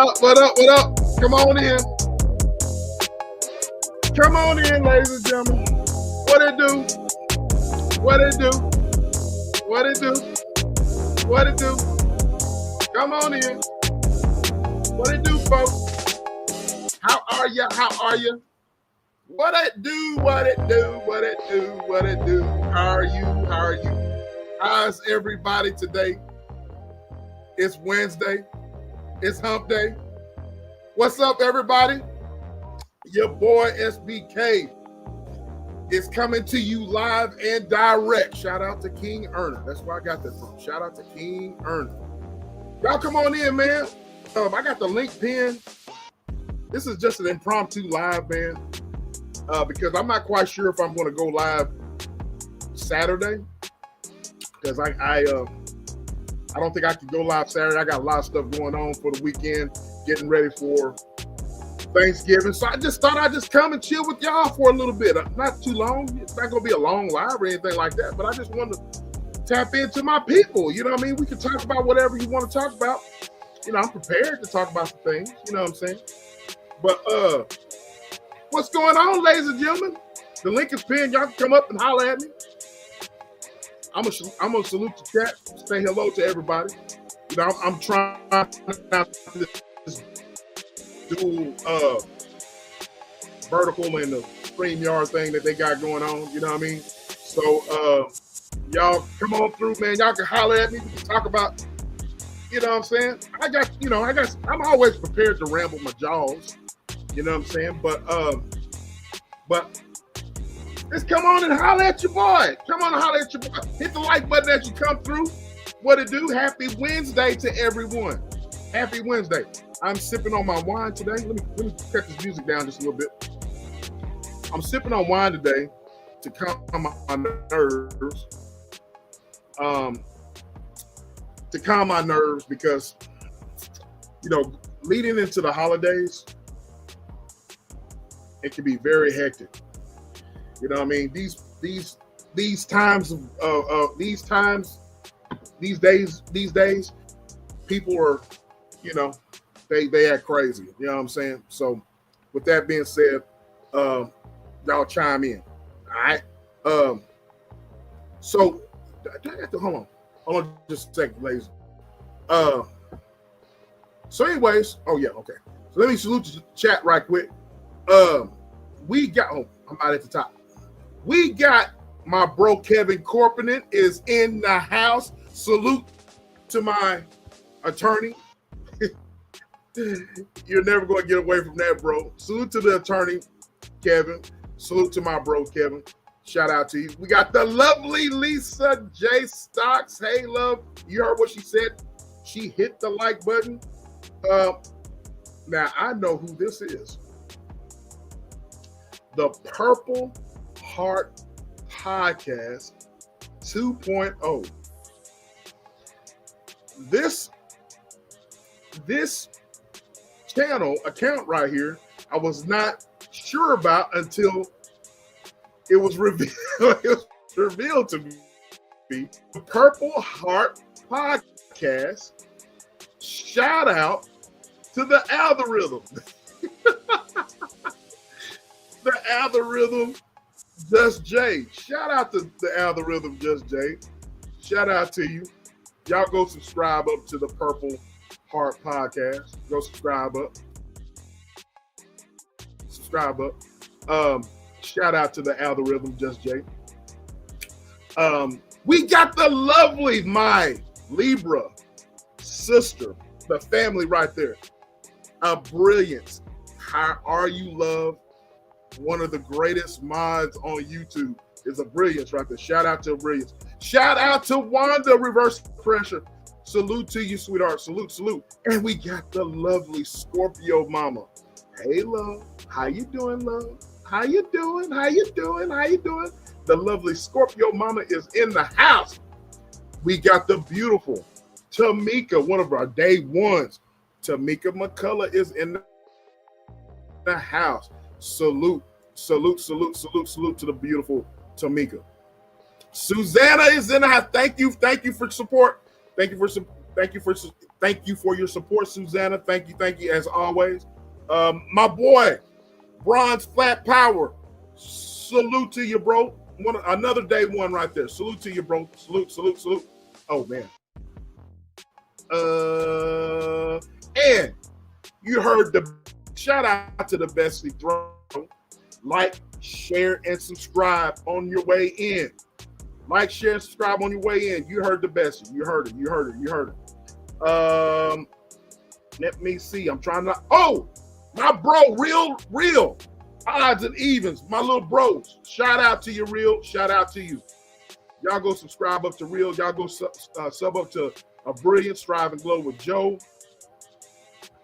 up? What up? What up? Come on in. Come on in, ladies and gentlemen. What it do? What it do? What it do? What it do? Come on in. What it do, folks? How are you? How are you? What it do? What it do? What it do? What it do? How are you? How are you? How's everybody today? It's Wednesday. It's hump day. What's up, everybody? Your boy SBK is coming to you live and direct. Shout out to King Erner. That's where I got that from. Shout out to King Erner. Y'all come on in, man. I got the link pinned. This is just an impromptu live, man, because I'm not quite sure if I'm going to go live Saturday, because I don't think I can go live Saturday. I got a lot of stuff going on for the weekend, getting ready for Thanksgiving. So I just thought I'd just come and chill with y'all for a little bit. Not too long. It's not going to be a long live or anything like that, but I just wanted to tap into my people. You know what I mean? We can talk about whatever you want to talk about. You know, I'm prepared to talk about some things. You know what I'm saying? But what's going on, ladies and gentlemen? The link is pinned. Y'all can come up and holler at me. I'm gonna salute the chat. Say hello to everybody. You know, I'm trying to do vertical and the StreamYard thing that they got going on. You know what I mean? So y'all come on through, man. Y'all can holler at me. We can talk about. You know what I'm saying? I'm always prepared to ramble my jaws. You know what I'm saying? But just come on and holler at your boy. Come on and holler at your boy. Hit the like button as you come through. What it do? Happy Wednesday to everyone. Happy Wednesday. I'm sipping on my wine today. Let me cut this music down just a little bit. I'm sipping on wine today to calm my nerves. To calm my nerves because, you know, leading into the holidays, it can be very hectic. You know what I mean? These days, people are, you know, they act crazy. You know what I'm saying? So with that being said, y'all chime in. All right. So hold on just a second, ladies. So anyways, oh yeah, okay. So let me salute the chat right quick. We got, I'm out at the top. We got my bro Kevin Corpinen is in the house. Salute to my attorney. You're never going to get away from that, bro. Salute to the attorney, Kevin. Salute to my bro, Kevin. Shout out to you. We got the lovely Lisa J. Stocks. Hey, love. You heard what she said. She hit the like button. Now, I know who this is. The Purple Heart Podcast 2.0. This channel account right here, I was not sure about until it was revealed to me. The Purple Heart Podcast. Shout out to the algorithm. The algorithm Just Jay. Shout out to the algorithm Just Jay. Shout out to you. Y'all go subscribe up to the Purple Heart Podcast. Go subscribe up. Subscribe up. Shout out to the algorithm Just Jay. We got the lovely my Libra sister, the family right there. A brilliance. How are you, love? One of the greatest mods on YouTube is a brilliance right there. Shout out to a brilliance. Shout out to Wanda Reverse Pressure. Salute to you, sweetheart. Salute, salute. And we got the lovely Scorpio mama. Hey, love. How you doing, love? How you doing? How you doing? How you doing? The lovely Scorpio mama is in the house. We got the beautiful Tamika, one of our day ones. Tamika McCullough is in the house. Salute, salute, salute, salute, salute to the beautiful Tamika. Susanna is in the house. Thank you for support. Thank you for Thank you for your support, Susanna. Thank you, as always. My boy, Bronze Flat Power. Salute to you, bro. Another day one right there. Salute to you, bro. Salute. Oh, man. And you heard the shout out to the Bestie Throne. Like, share, and subscribe on your way in. Like, share, and subscribe on your way in. You heard the best. You heard it. Let me see. I'm trying to. Oh, my bro, real odds and evens. My little bros. Shout out to you, real. Shout out to you. Y'all go subscribe up to real. Y'all go sub up to A Brilliant Strive and Glow with Joe.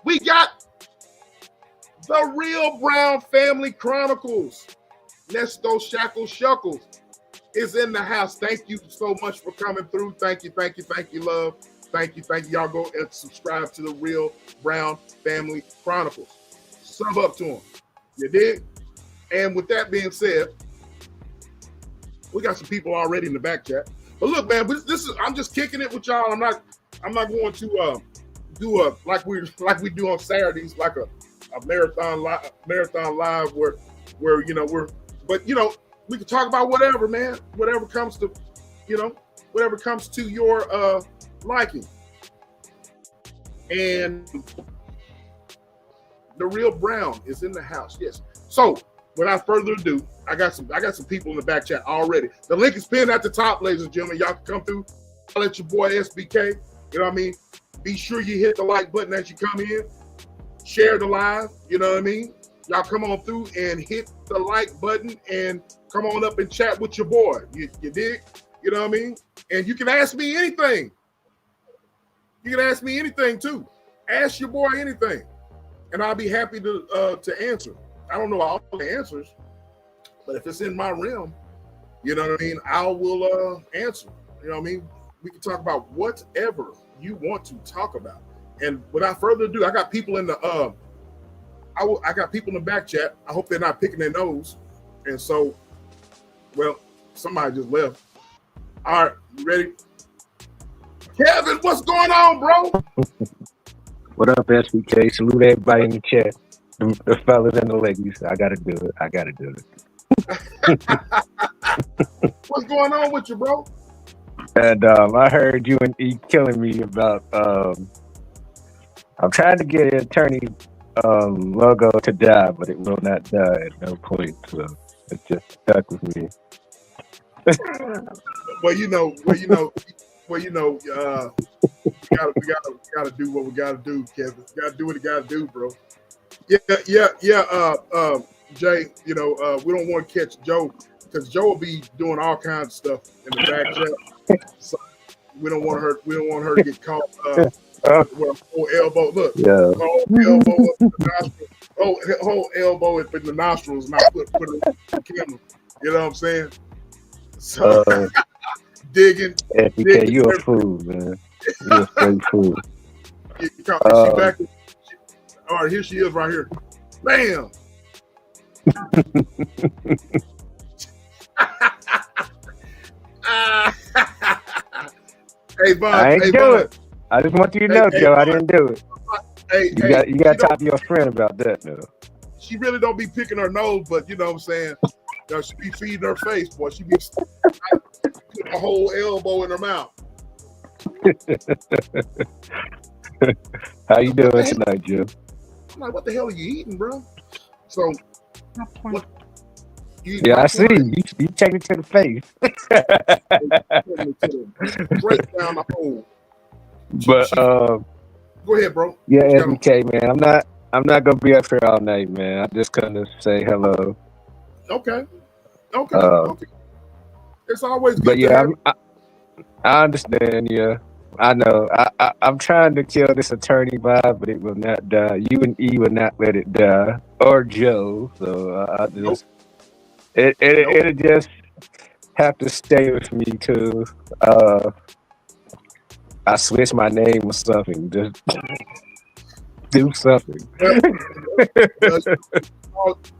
We got the Real Brown Family Chronicles. Nesto Shackles Shuckles is in the house. Thank you so much for coming through. Thank you, love. Thank you. Y'all go and subscribe to the Real Brown Family Chronicles. Sub up to them. You dig? And with that being said, we got some people already in the back chat. But look, man, I'm just kicking it with y'all. I'm not going to do a like we do on Saturdays, like a marathon live where we can talk about whatever, man. Whatever comes to your liking. And the Real Brown is in the house. Yes. So without further ado, I got some people in the back chat already. The link is pinned at the top, ladies and gentlemen. Y'all can come through. I'll let your boy SBK. You know what I mean? Be sure you hit the like button as you come in. Share the live. You know what I mean? Y'all come on through and hit the like button and come on up and chat with your boy. You dig? You know what I mean? And you can ask me anything. You can ask me anything too. Ask your boy anything, and I'll be happy to answer. I don't know all the answers, but if it's in my realm, you know what I mean, I will answer. You know what I mean? We can talk about whatever you want to talk about. And without further ado, I got people in the I got people in the back chat. I hope they're not picking their nose. And so, well, somebody just left. All right, you ready? Kevin, what's going on, bro? What up, SBK? Salute everybody in the chat. The fellas and the ladies. I gotta do it. What's going on with you, bro? And I heard you and E killing me about I'm trying to get an attorney logo to die, but it will not die at no point. So it's just stuck with me. Well, we gotta do what we gotta do, Kevin. We gotta do what we gotta do, bro. Yeah. Jay, we don't want to catch Joe because Joe will be doing all kinds of stuff in the back chat. So we don't want her to get caught with a whole elbow. Look, whole elbow up in the nostrils, and I put it on the camera. You know what I'm saying? So digging. You a fool, man. You a straight fool. She back. All right, here she is right here. Bam. Hey, Bob. I ain't do it. I just want you to know, Joe. I didn't do it. You got to talk to your friend about that, though. She really don't be picking her nose, but you know what I'm saying? She be feeding her face, boy. She be putting a whole elbow in her mouth. How you doing tonight, Joe? I'm like, what the hell are you eating, bro? So, I see. You take it to the face. Straight down the hole. But go ahead, bro. Yeah, SBK, man. I'm not gonna be up here all night, man. I'm just gonna say hello. Okay. It's always good. But yeah, I understand. Yeah, I know. I'm trying to kill this attorney vibe, but it will not die. You and E will not let it die, or Joe. So I just it'll just have to stay with me till I switch my name or something. Just do something.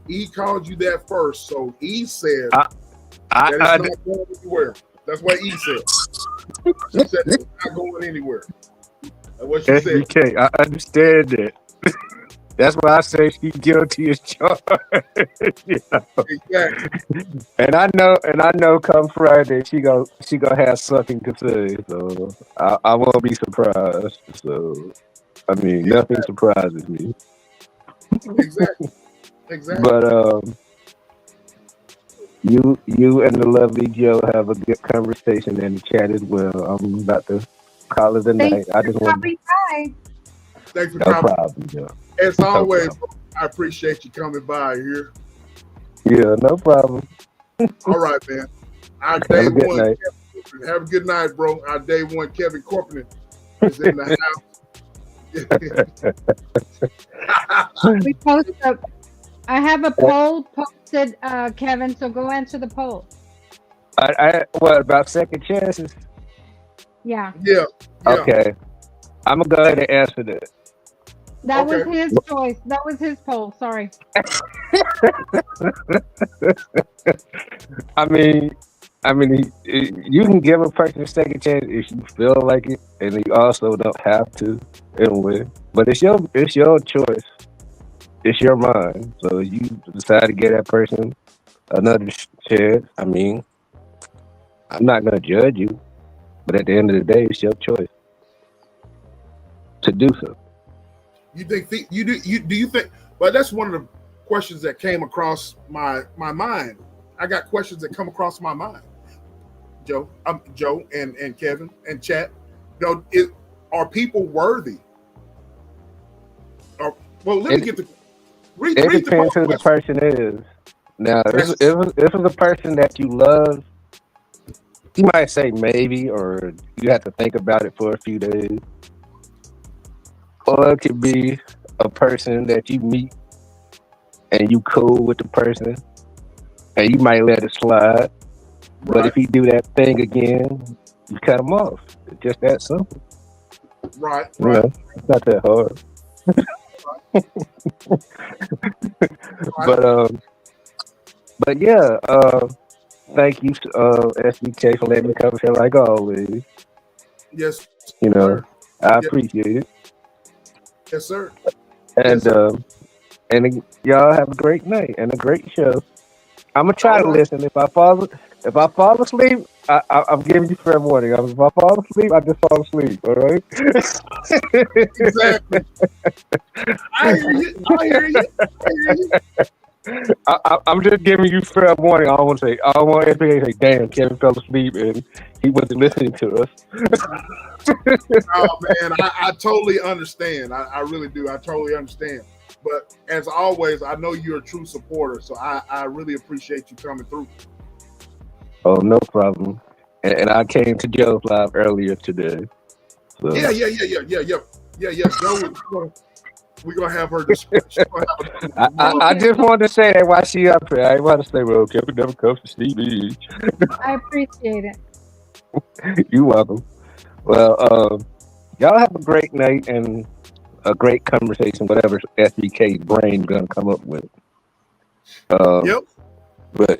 E called you that first, so E said that it's not going anywhere. That's what E said. She said it's not going anywhere. What she said. SBK, I understand that. That's why I say she's guilty as charged. You know? Exactly. And I know come Friday she gonna have something to say. So I won't be surprised. So I mean nothing surprises me. Exactly. Exactly. But you and the lovely Joe have a good conversation in the chat as well. I'm about to call it a night. I just want to. Thanks for No coming. problem, Joe. As always, I appreciate you coming by here. Yeah, no problem. All right, man. Our Have day a good one. night. Have a good night, bro. Our day one, Kevin Corcoran is in the house. We post I have a poll posted, Kevin. So go answer the poll. What about second chances? Yeah. Yeah. Okay. I'm gonna go ahead and answer that. That was his choice. That was his poll. Sorry. I mean, you can give a person a second chance if you feel like it, and you also don't have to anyway. But it's your choice. It's your mind. So you decide to give that person another chance. I mean, I'm not gonna judge you, but at the end of the day, it's your choice to do so. You think do you think? Well, that's one of the questions that came across my mind. I got questions that come across my mind. Joe and Kevin and chat. You know, are people worthy? Let me get the read. It Read depends who the person is. Now, if it was a person that you love, you might say maybe, or you have to think about it for a few days. Or it could be a person that you meet and you cool with the person, and you might let it slide. But Right. if he do that thing again, you cut him off. It's just that simple. Right. You know, it's not that hard. But yeah, thank you, SBK, for letting me come here like always. Yes. You know, Sir. I appreciate it. Yes, sir. And Yes, sir. and y'all have a great night and a great show. I'm gonna try to listen. If I fall asleep, I'm giving you fair warning. If I fall asleep, I just fall asleep. All right. Exactly. I hear you. I'm just giving you fair warning. I don't want everybody to say, "Damn, Kevin fell asleep and he wasn't listening to us." Oh man, I totally understand. I really do. I totally understand. But as always, I know you're a true supporter, so I really appreciate you coming through. Oh, no problem. And I came to Joe's live earlier today. So. Yeah. Joe, we're gonna have her discussion. I just wanted to say that while she up here. I want to say, well, Kevin never comes to see me. I appreciate it. You're welcome. Well, y'all have a great night and a great conversation, whatever SBK's brain gonna come up with. Yep. But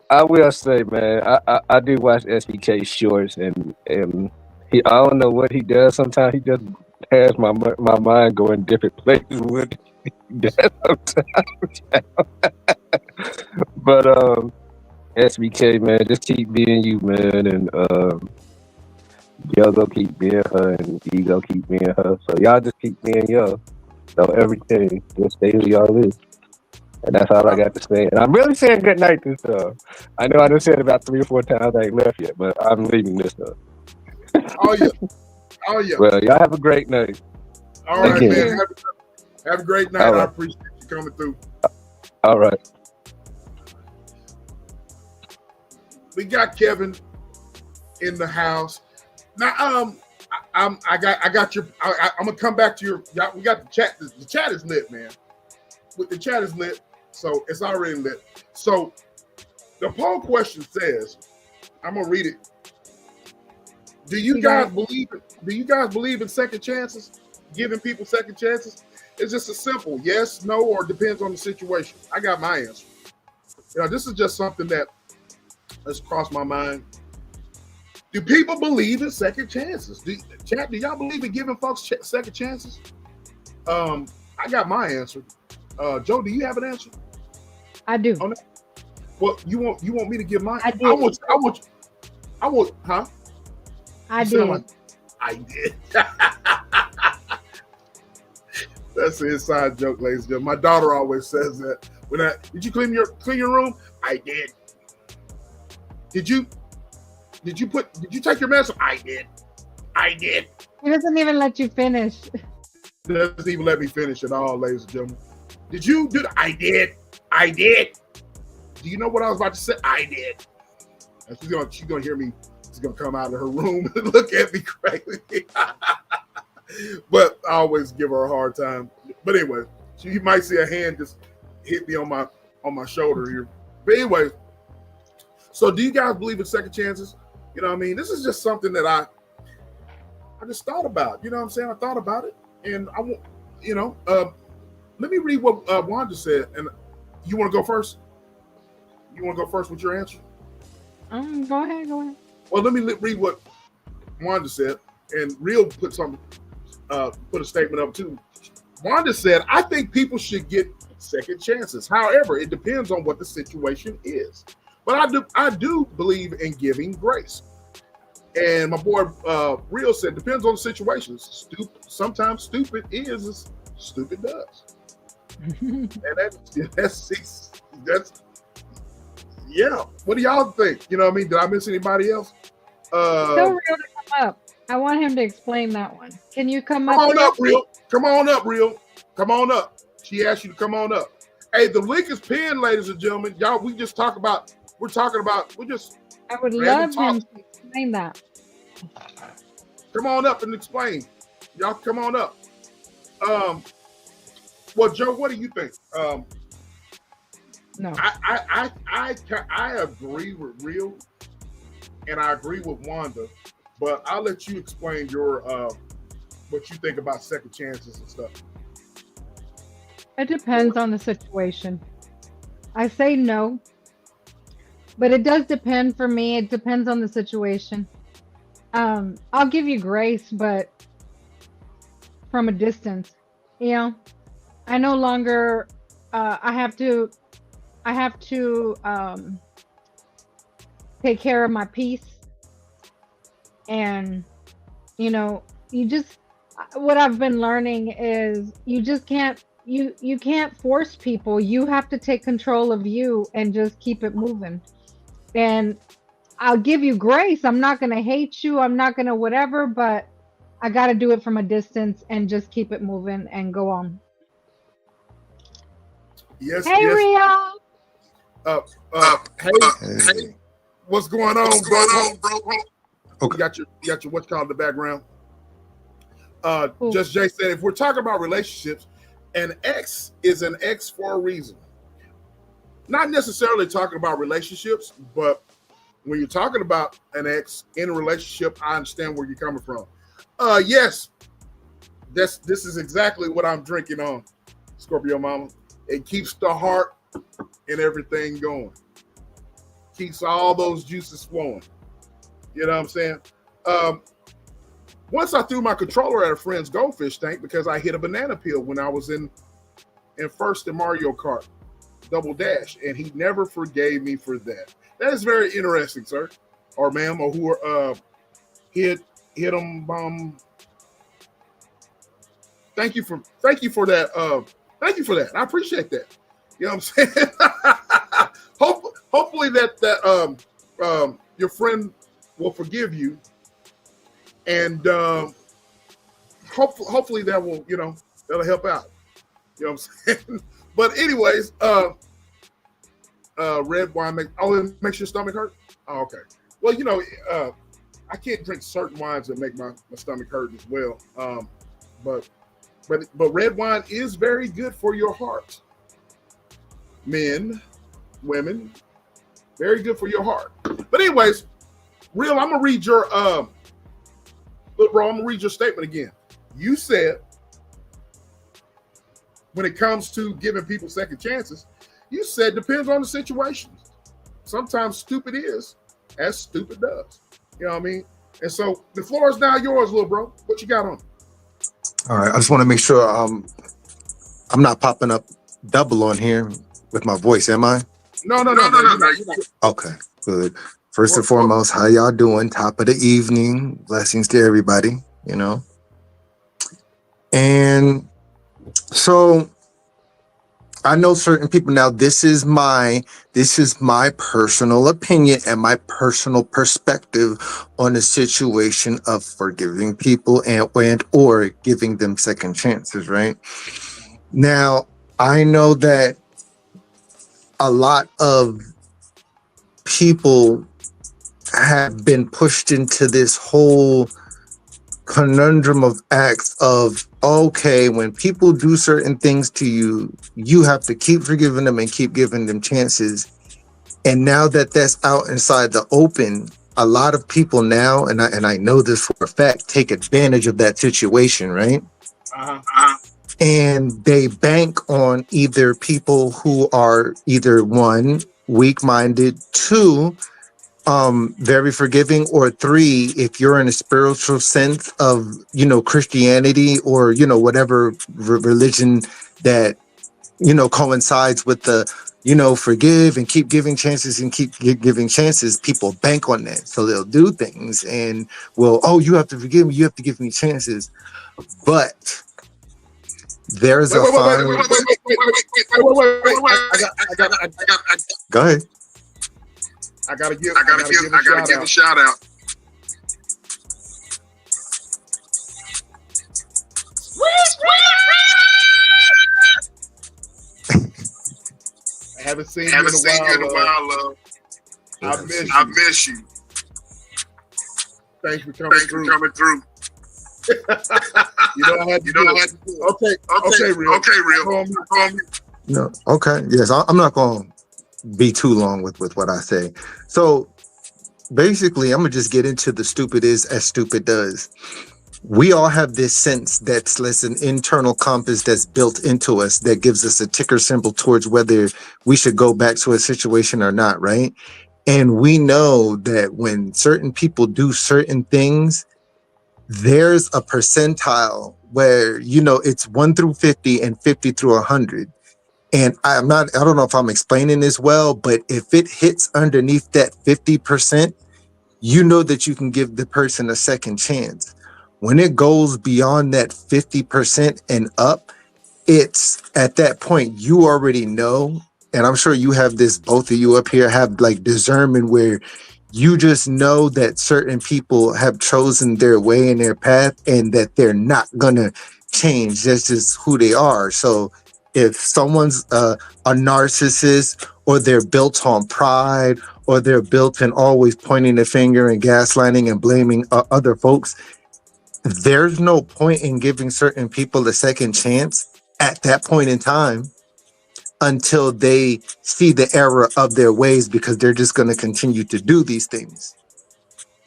I will say, man, I do watch SBK shorts, and I don't know what he does. Sometimes he just has my mind going different places with it. Sometimes. But SBK, man, just keep being you, man, and y'all go keep being her, and you go keep being her. So y'all just keep being y'all. So everything, just stay who y'all is. And that's all I got to say. And I'm really saying good night this time. I know I done said it about 3 or 4 times. I ain't left yet, but I'm leaving this time. Oh yeah. Well, y'all have a great night. All right, man. Have a great night. Right. I appreciate you coming through. All right. We got Kevin in the house. Now, I got your. I'm gonna come back to your. We got the chat. The chat is lit, man. The chat is lit, so it's already lit. So the poll question says, I'm gonna read it. Do you guys believe in second chances? Giving people second chances? It's just a simple yes, no, or depends on the situation. I got my answer. This is just something that has crossed my mind. Do people believe in second chances? Do y'all believe in giving folks second chances? I got my answer. Joe, do you have an answer? I do. Oh, no. Well, you want me to give mine? I did. Huh? I did. I did. That's an inside joke, ladies and gentlemen. My daughter always says that. Did you clean your room? I did. Did you take your medicine? I did. He doesn't even let you finish. Doesn't even let me finish at all, ladies and gentlemen. Did you do that? I did. Do you know what I was about to say? I did. And she's gonna hear me. She's gonna come out of her room and look at me crazy. But I always give her a hard time. But anyway, you might see a hand just hit me on my shoulder here. But anyway, so do you guys believe in second chances? You know what I mean? This is just something that I just thought about. You know what I'm saying? I thought about it, and I want, let me read what Wanda said. And you want to go first? You want to go first with your answer? Go ahead. Well, let me read what Wanda said, and Real put a statement up too. Wanda said, "I think people should get second chances. However, it depends on what the situation is. But I do believe in giving grace." And my boy Real said, "Depends on the situation. Sometimes stupid is as stupid does." And that's yeah. What do y'all think? You know what I mean? Did I miss anybody else? Tell Real to come up. I want him to explain that one. Can you come up? Come on up, Real. Come on up, Real. Come on up. She asked you to come on up. Hey, the link is pinned, ladies and gentlemen. Y'all, we just talk about. I would love him to explain that. Come on up and explain. Y'all come on up. Well, Joe, what do you think? No. I agree with Real, and I agree with Wanda, but I'll let you explain your what you think about second chances and stuff. It depends on the situation. I say no, but it does depend for me. It depends on the situation. I'll give you grace, but from a distance. I no longer. I have to take care of my peace, and what I've been learning is you just can't. You can't force people. You have to take control of you and just keep it moving. And I'll give you grace. I'm not going to hate you. I'm not going to whatever, but I got to do it from a distance and just keep it moving and go on. Yes. Hey, yes. Rio. Hey. What's going on, bro? Okay. You got your what's called in the background. Just Jay said, if we're talking about relationships, an ex is an ex for a reason. Not necessarily talking about relationships, but when you're talking about an ex in a relationship, I understand where you're coming from. Yes, this is exactly what I'm drinking on, Scorpio Mama. It keeps the heart and everything going. Keeps all those juices flowing. You know what I'm saying? Once I threw my controller at a friend's goldfish tank because I hit a banana peel when I was in first in Mario Kart Double Dash, and he never forgave me for that. That is very interesting, sir, or ma'am, or who hit him. Thank you for that. Thank you for that. I appreciate that. You know what I'm saying? Hopefully that your friend will forgive you. And hopefully that will, that'll help out. You know what I'm saying? But anyways, red wine it makes your stomach hurt? Oh, okay. Well, I can't drink certain wines that make my stomach hurt as well. But red wine is very good for your heart. Men, women, very good for your heart. But anyways, Real, I'm gonna read your Look, bro, I'm going to read your statement again. You said when it comes to giving people second chances, you said depends on the situation. Sometimes stupid is as stupid does. You know what I mean? And so the floor is now yours, little bro. What you got on? All right, I just want to make sure I'm not popping up double on here with my voice, am I? No. Okay, good. First and foremost, how y'all doing? Top of the evening. Blessings to everybody, you know. And so I know certain people now. This is my personal opinion and my personal perspective on the situation of forgiving people and or giving them second chances, right? Now, I know that a lot of people have been pushed into this whole conundrum of acts of, okay, when people do certain things to you, you have to keep forgiving them and keep giving them chances. And now that that's out inside the open, a lot of people now, and I know this for a fact, take advantage of that situation, right? And they bank on either people who are either one, weak-minded, two, very forgiving, or three, if you're in a spiritual sense of, you know, Christianity or, you know, whatever religion that, you know, coincides with the, you know, forgive and keep giving chances and keep giving chances, people bank on that. So they'll do things and, well, oh, you have to forgive me, you have to give me chances. But there's a fine. Wait. Go ahead. I gotta give a shout out. I haven't seen you in a while, love. I miss you. Thanks for coming through. You don't have to do it. Okay, real. No, okay. Yes, I'm not going to be too long with what I say. So basically, I'm going to just get into the stupid is as stupid does. We all have this sense that's an internal compass that's built into us that gives us a ticker symbol towards whether we should go back to a situation or not, right? And we know that when certain people do certain things, there's a percentile where, you know, it's 1 through 50 and 50 through 100. And I don't know if I'm explaining this well, but if it hits underneath that 50%, you know that you can give the person a second chance. When it goes beyond that 50% and up, it's at that point, you already know. And I'm sure you have this, both of you up here have like discernment where you just know that certain people have chosen their way and their path and that they're not going to change. That's just who they are. So if someone's a narcissist, or they're built on pride, or they're built in always pointing the finger and gaslighting and blaming other folks, there's no point in giving certain people a second chance at that point in time until they see the error of their ways, because they're just going to continue to do these things.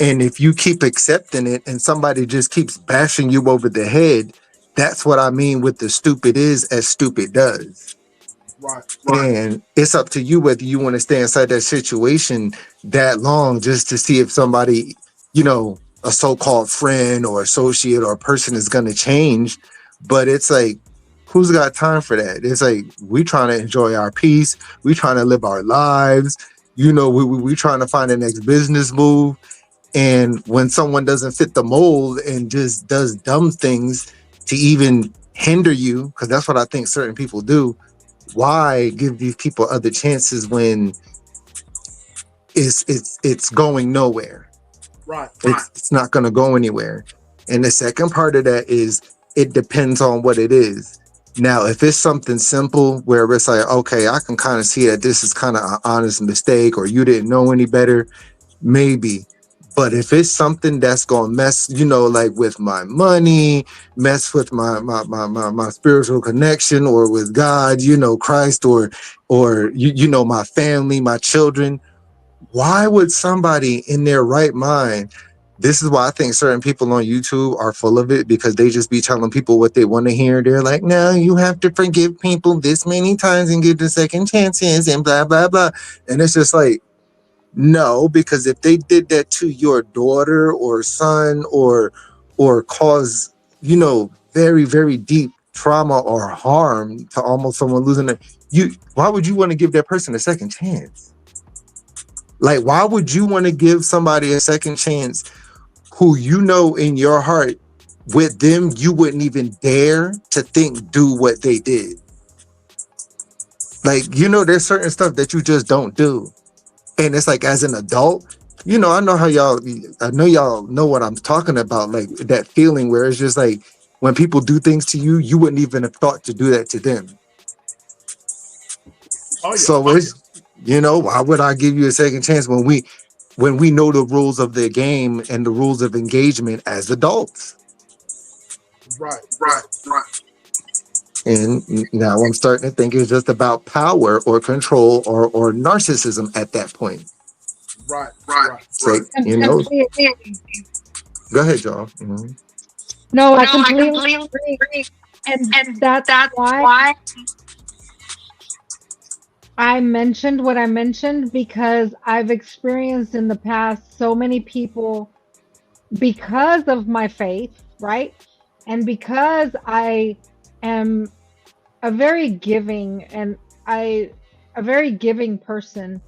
And if you keep accepting it and somebody just keeps bashing you over the head, that's what I mean with the stupid is as stupid does. Right. And it's up to you whether you want to stay inside that situation that long just to see if somebody, you know, a so-called friend or associate or person is going to change. But it's like, who's got time for that? It's like, we trying to enjoy our peace. We trying to live our lives. You know, we trying to find the next business move. And when someone doesn't fit the mold and just does dumb things to even hinder you, because that's what I think certain people do, why give these people other chances when it's going nowhere? Right. It's not going to go anywhere. And the second part of that is it depends on what it is. Now, if it's something simple where it's like, okay, I can kind of see that this is kind of an honest mistake, or you didn't know any better, maybe. But if it's something that's going to mess, you know, like with my money, mess with my spiritual connection, or with God, you know, Christ, or you know, my family, my children, why would somebody in their right mind? This is why I think certain people on YouTube are full of it, because they just be telling people what they want to hear. They're like, no, you have to forgive people this many times and give the second chances and blah, blah, blah. And it's just like, No, because if they did that to your daughter or son or cause, very, very deep trauma or harm to almost someone losing it, why would you want to give that person a second chance? Like, why would you want to give somebody a second chance who in your heart with them you wouldn't even dare to think do what they did? Like, there's certain stuff that you just don't do. And it's like, as an adult, I know y'all know what I'm talking about. Like that feeling where it's just like when people do things to you, you wouldn't even have thought to do that to them. Oh, yeah. So it's, why would I give you a second chance when we know the rules of the game and the rules of engagement as adults? Right. And now I'm starting to think it's just about power or control or narcissism at that point. Right. So, go ahead, John. Mm-hmm. No, I completely agree. And that's why I mentioned what I mentioned, because I've experienced in the past so many people, because of my faith, right? And because I am a very giving person,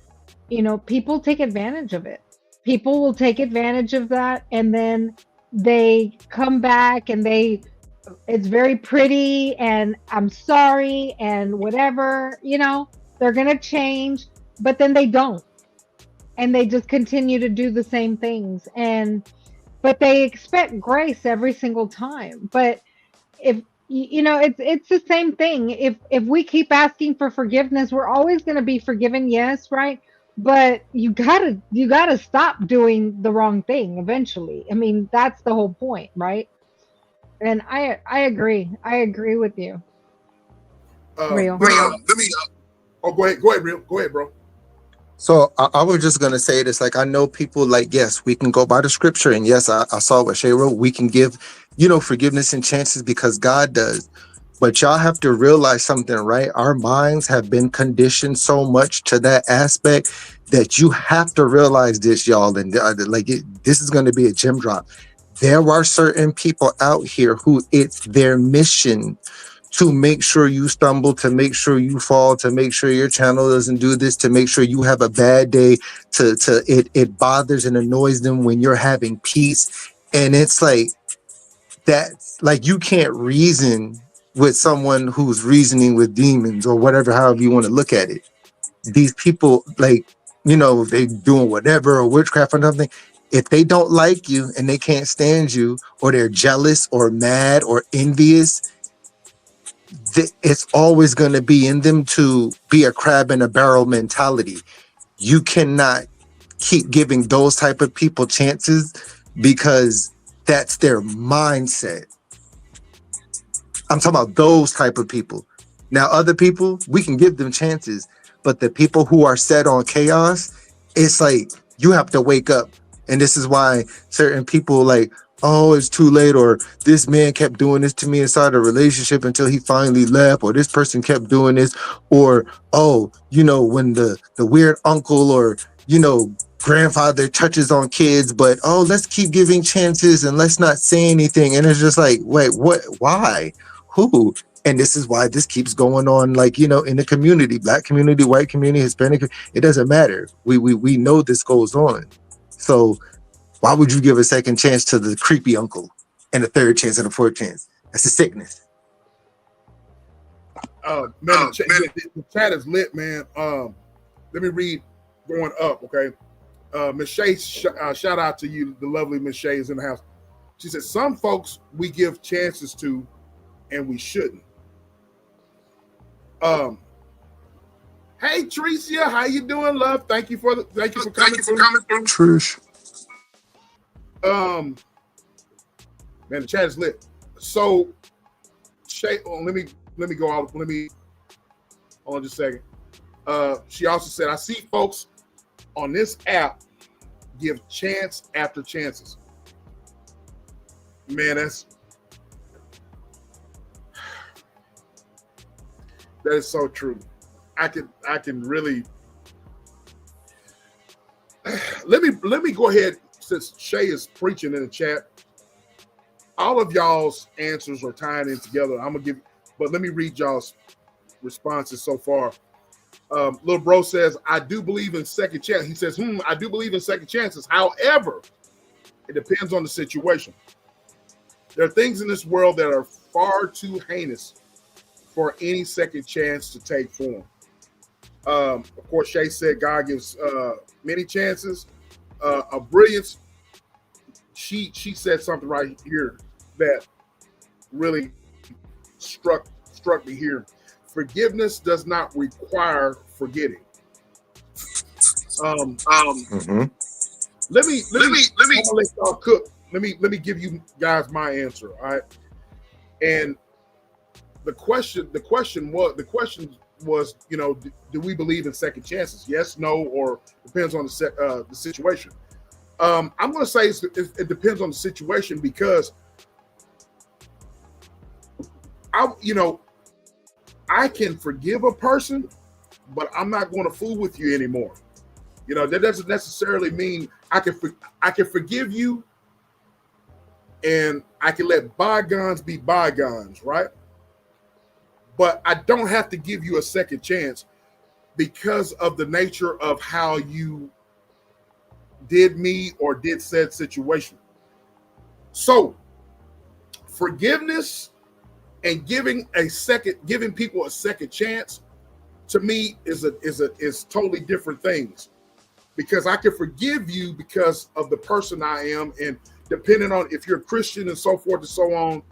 people take advantage of it. People will take advantage of that, and then they come back and it's very pretty and I'm sorry and whatever, they're going to change, but then they don't. And they just continue to do the same things, but they expect grace every single time. But if it's the same thing. If we keep asking for forgiveness, we're always going to be forgiven, yes, right? But you gotta stop doing the wrong thing eventually. I mean, that's the whole point, right? And I agree with you. Real. Let me. Oh, go ahead, Real. Go ahead, bro. So I was just going to say this, like, I know people like, yes, we can go by the scripture. And yes, I saw what Shay wrote. We can give, forgiveness and chances because God does. But y'all have to realize something, right? Our minds have been conditioned so much to that aspect that you have to realize this, y'all. And this is going to be a gem drop. There are certain people out here who it's their mission to make sure you stumble, to make sure you fall, to make sure your channel doesn't do this, to make sure you have a bad day, it bothers and annoys them when you're having peace. And it's like that's like, you can't reason with someone who's reasoning with demons or whatever, however you want to look at it. These people, like, they doing whatever or witchcraft or something. If they don't like you and they can't stand you, or they're jealous or mad or envious, it's always going to be in them to be a crab in a barrel mentality. You cannot keep giving those type of people chances because that's their mindset. I'm talking about those type of people. Now, other people, we can give them chances, but the people who are set on chaos, it's like you have to wake up. And this is why certain people like, oh, it's too late, or this man kept doing this to me inside a relationship until he finally left, or this person kept doing this, or, oh, when the weird uncle or, grandfather touches on kids, but, oh, let's keep giving chances and let's not say anything. And it's just like, wait, what? Why? Who? And this is why this keeps going on, like, in the community, Black community, white community, Hispanic, it doesn't matter. We know this goes on. So why would you give a second chance to the creepy uncle and a third chance and a fourth chance? That's a sickness. Man, the chat is lit, man. Let me read going up, okay? Miss Shay, shout out to you. The lovely Miss Shay is in the house. She said, some folks we give chances to and we shouldn't. Hey, Tricia, how you doing, love? Thank you for coming through. Trish. Man, the chat is lit. So, Shay, let me go out. Hold on just a second. She also said, I see folks on this app give chance after chances. Man, that is so true. I can really, let me go ahead, since Shay is preaching in the chat. All of y'all's answers are tying in together. I'm gonna give, but let me read y'all's responses so far. Little bro says, I do believe in second chance. He says, I do believe in second chances. However, it depends on the situation. There are things in this world that are far too heinous for any second chance to take form. Of course, Shay said God gives many chances. A brilliance. She said something right here that really struck me here. Forgiveness does not require forgetting. Mm-hmm. Let me let y'all cook. Let me give you guys my answer. All right. And the question was, you know, do we believe in second chances? Yes, no, or depends on the situation. I'm going to say it depends on the situation, because I can forgive a person, but I'm not going to fool with you anymore. You know, that doesn't necessarily mean I can forgive you, and I can let bygones be bygones, right? But I don't have to give you a second chance because of the nature of how you did me or did said situation. So forgiveness and giving people a second chance, to me, is totally different things, because I can forgive you because of the person I am, and depending on if you're a Christian and so forth and so on,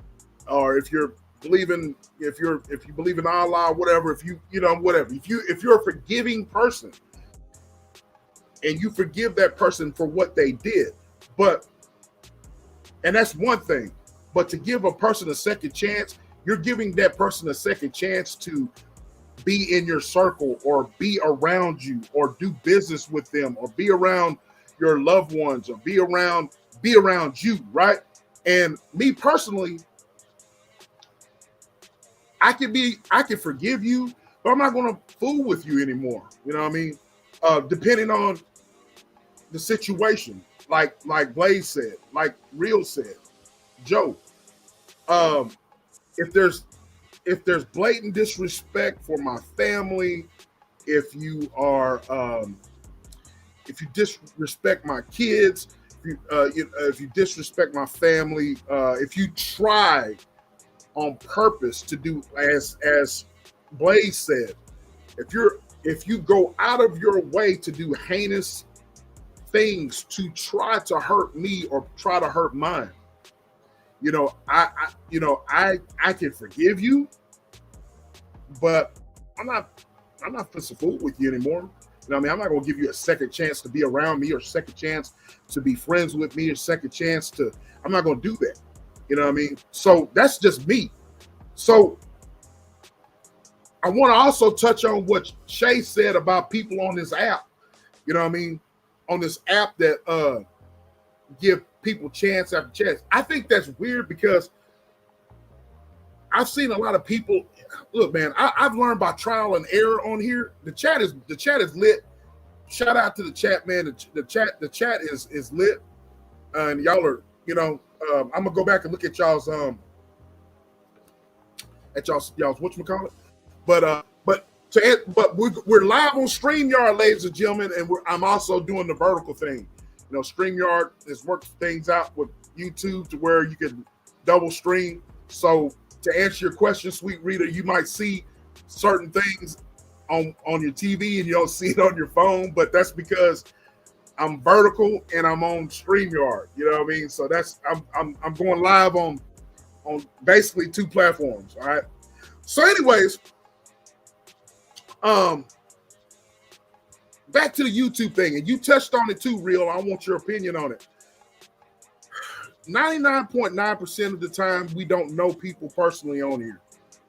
or if you believe in Allah, whatever, if you're a forgiving person and you forgive that person for what they did, and that's one thing. But to give a person a second chance, you're giving that person a second chance to be in your circle, or be around you, or do business with them, or be around your loved ones, or be around you, right? And me personally, I can forgive you, but I'm not going to fool with you anymore. You know what I mean? Depending on the situation, like Blaze said, like Real said, Joe. If there's blatant disrespect for my family, if you disrespect my kids, if you disrespect my family, if you try on purpose to do, as Blaze said, if you go out of your way to do heinous things to try to hurt me or try to hurt mine, I can forgive you, but I'm not supposed to fool with you anymore. You know what I mean? I'm not going to give you a second chance to be around me, or second chance to be friends with me, or second chance to, I'm not going to do that. You know what I mean? So that's just me. So I want to also touch on what Shay said about people on this app. You know what I mean? On this app that give people chance after chance. I think that's weird, because I've seen a lot of people. Look, man, I've learned by trial and error on here. The chat is lit. Shout out to the chat, man. The chat is lit, and y'all are, I'm gonna go back and look at y'all's whatchamacallit. But we're live on StreamYard, ladies and gentlemen, and I'm also doing the vertical thing. StreamYard has worked things out with YouTube to where you can double stream. So to answer your question, sweet reader, you might see certain things on your TV and you don't see it on your phone, but that's because I'm vertical and I'm on StreamYard. You know what I mean? So that's I'm going live on basically two platforms. All right. So, anyways, back to the YouTube thing, and you touched on it too, Real. I want your opinion on it. 99.9% of the time, we don't know people personally on here.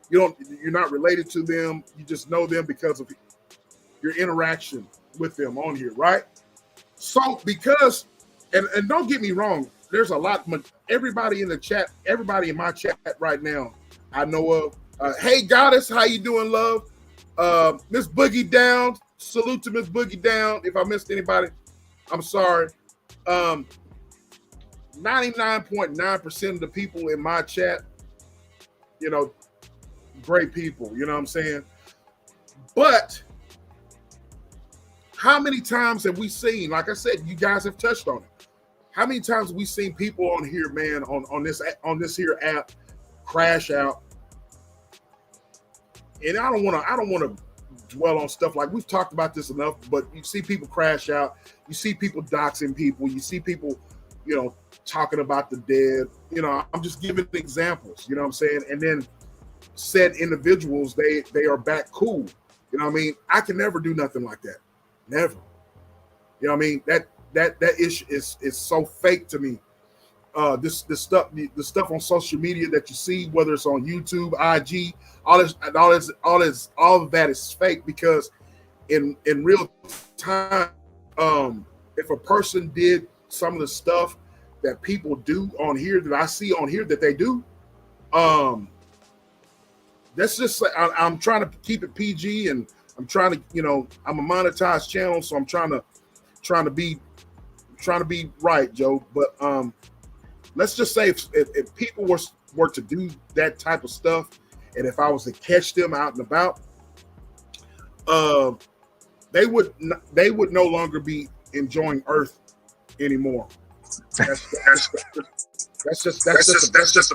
You're not related to them. You just know them because of your interaction with them on here, right? So because, and don't get me wrong, there's a lot. Everybody in the chat, everybody in my chat right now, I know of. Hey, Goddess, how you doing, love? Miss Boogie Down, salute to Miss Boogie Down. If I missed anybody, I'm sorry. 99.9% of the people in my chat, you know, great people, you know what I'm saying? But how many times have we seen, like I said, you guys have touched on it. How many times have we seen people on here, man, on this here app crash out? And I don't want to dwell on stuff like we've talked about this enough, but you see people crash out, you see people doxing people, you see people, you know, talking about the dead. You know, I'm just giving examples, you know what I'm saying? And then said individuals, they are back cool. You know what I mean? I can never do nothing like that. Never. You know what I mean? That issue is so fake to me. The stuff on social media that you see, whether it's on YouTube, IG, all of that is fake, because in real time, if a person did some of the stuff that people do on here, that I see on here that they do, that's just, I'm trying to keep it PG, and I'm trying to, you know, I'm a monetized channel, so I'm trying to be right, Joe. But let's just say if people were to do that type of stuff, and if I was to catch them out and about, they would no longer be enjoying Earth anymore. That's just a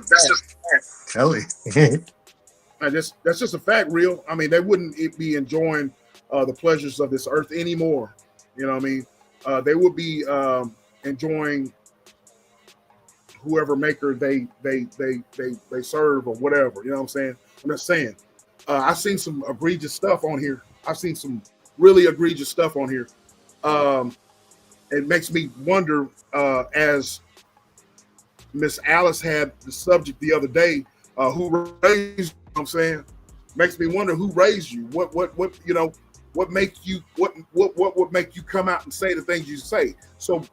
fact. Kelly. That's just a fact, real. I mean, they wouldn't be enjoying the pleasures of this Earth anymore. You know what I mean? They would be enjoying whoever maker they serve or whatever. You know what I'm saying? I'm just saying. I've seen some egregious stuff on here. I've seen some really egregious stuff on here. It makes me wonder, as Miss Alice had the subject the other day, who raised you, know what I'm saying? Makes me wonder who raised you. What you know, what make you what would make you come out and say the things you say? So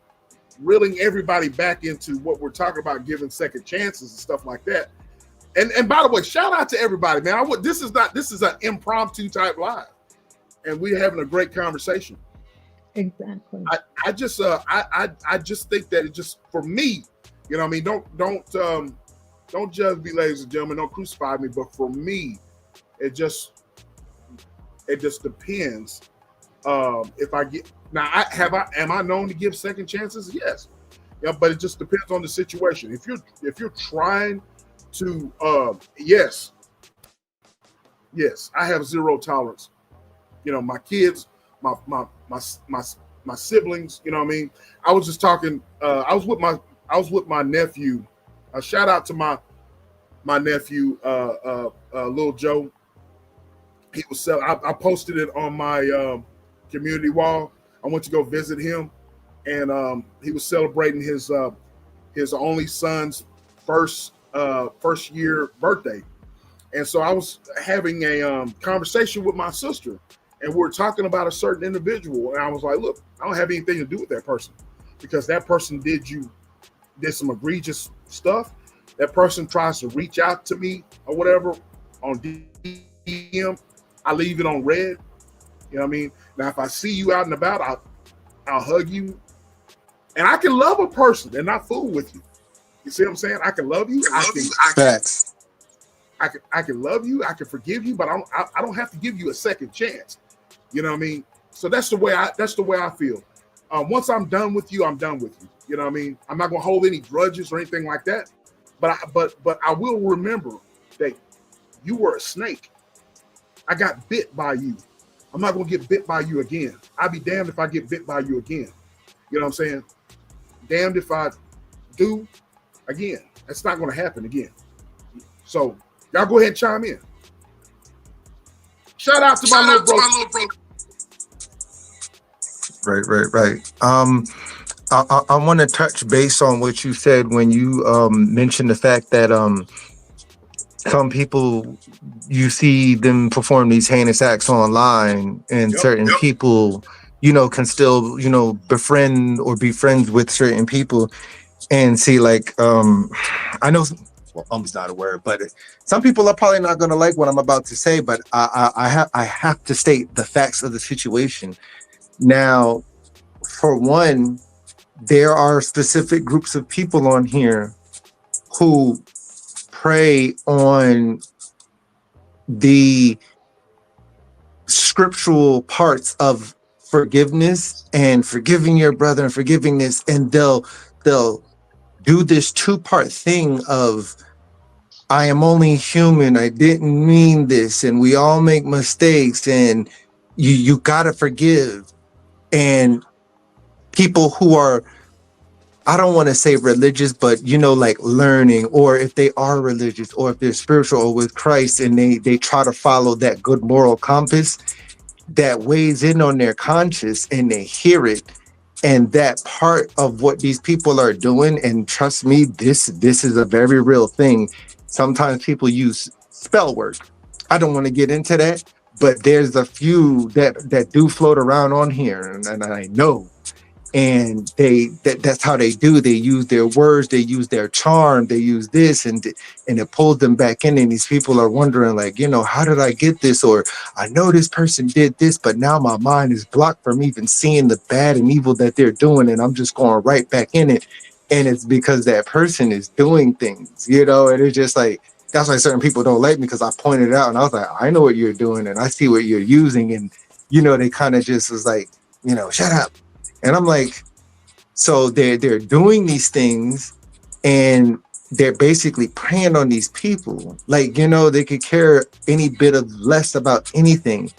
reeling everybody back into what we're talking about, giving second chances and stuff like that. And by the way, shout out to everybody, man. This is an impromptu type live, and we're having a great conversation. Exactly. I just think that it just, for me, you know what I mean, don't judge me, ladies and gentlemen, don't crucify me, but for me, it just depends. If I get, now, am I known to give second chances? Yes. Yeah, but it just depends on the situation. If you're trying to, yes, I have zero tolerance. You know, my kids, my siblings, you know what I mean? I was just talking, I was with my nephew. Shout out to my nephew, Lil Joe. He was I posted it on my community wall. I went to go visit him, and he was celebrating his only son's first year birthday. And so I was having a conversation with my sister, and we're talking about a certain individual. And I was like, look, I don't have anything to do with that person, because that person did some egregious stuff. That person tries to reach out to me or whatever on DM, I leave it on red. You know what I mean? Now, if I see you out and about, I'll hug you. And I can love a person and not fool with you. You see what I'm saying? I can love you. I can love you. I can forgive you, but I don't have to give you a second chance. You know what I mean? So that's the way I feel. Once I'm done with you, I'm done with you. You know what I mean? I'm not gonna hold any grudges or anything like that. But I will remember that you were a snake. I got bit by you. I'm not gonna get bit by you again. I'd be damned if I get bit by you again. You know what I'm saying? Damned if I do again. That's not gonna happen again. So y'all go ahead and chime in. Shout out to my little bro. Right. I want to touch base on what you said when you mentioned the fact that some people, you see them perform these heinous acts online, and certain people, you know, can still, you know, befriend or be friends with certain people, and see, like, I know, well, almost not a word, but some people are probably not going to like what I'm about to say, but I have to state the facts of the situation. Now, for one, there are specific groups of people on here who prey on the scriptural parts of forgiveness and forgiving your brother and forgiving this, and they'll do this two-part thing of, I am only human, I didn't mean this, and we all make mistakes, and you gotta forgive. And people who are, I don't want to say religious, but like learning, or if they are religious, or if they're spiritual or with Christ, and they try to follow that good moral compass that weighs in on their conscience, and they hear it, and that part of what these people are doing, and trust me, this is a very real thing. Sometimes people use spell work. I don't want to get into that, but there's a few that do float around on here, and I know. And that's how they do. They use their words, they use their charm, they use this, and it pulls them back in. And these people are wondering, like, how did I get this? Or I know this person did this, but now my mind is blocked from even seeing the bad and evil that they're doing, and I'm just going right back in it. And it's because that person is doing things, and it's just like, that's why certain people don't like me, because I pointed out and I was like, I know what you're doing and I see what you're using. And they kind of just was like, shut up. And I'm like, so they're doing these things, and they're basically preying on these people. Like, they could care any bit of less about anything.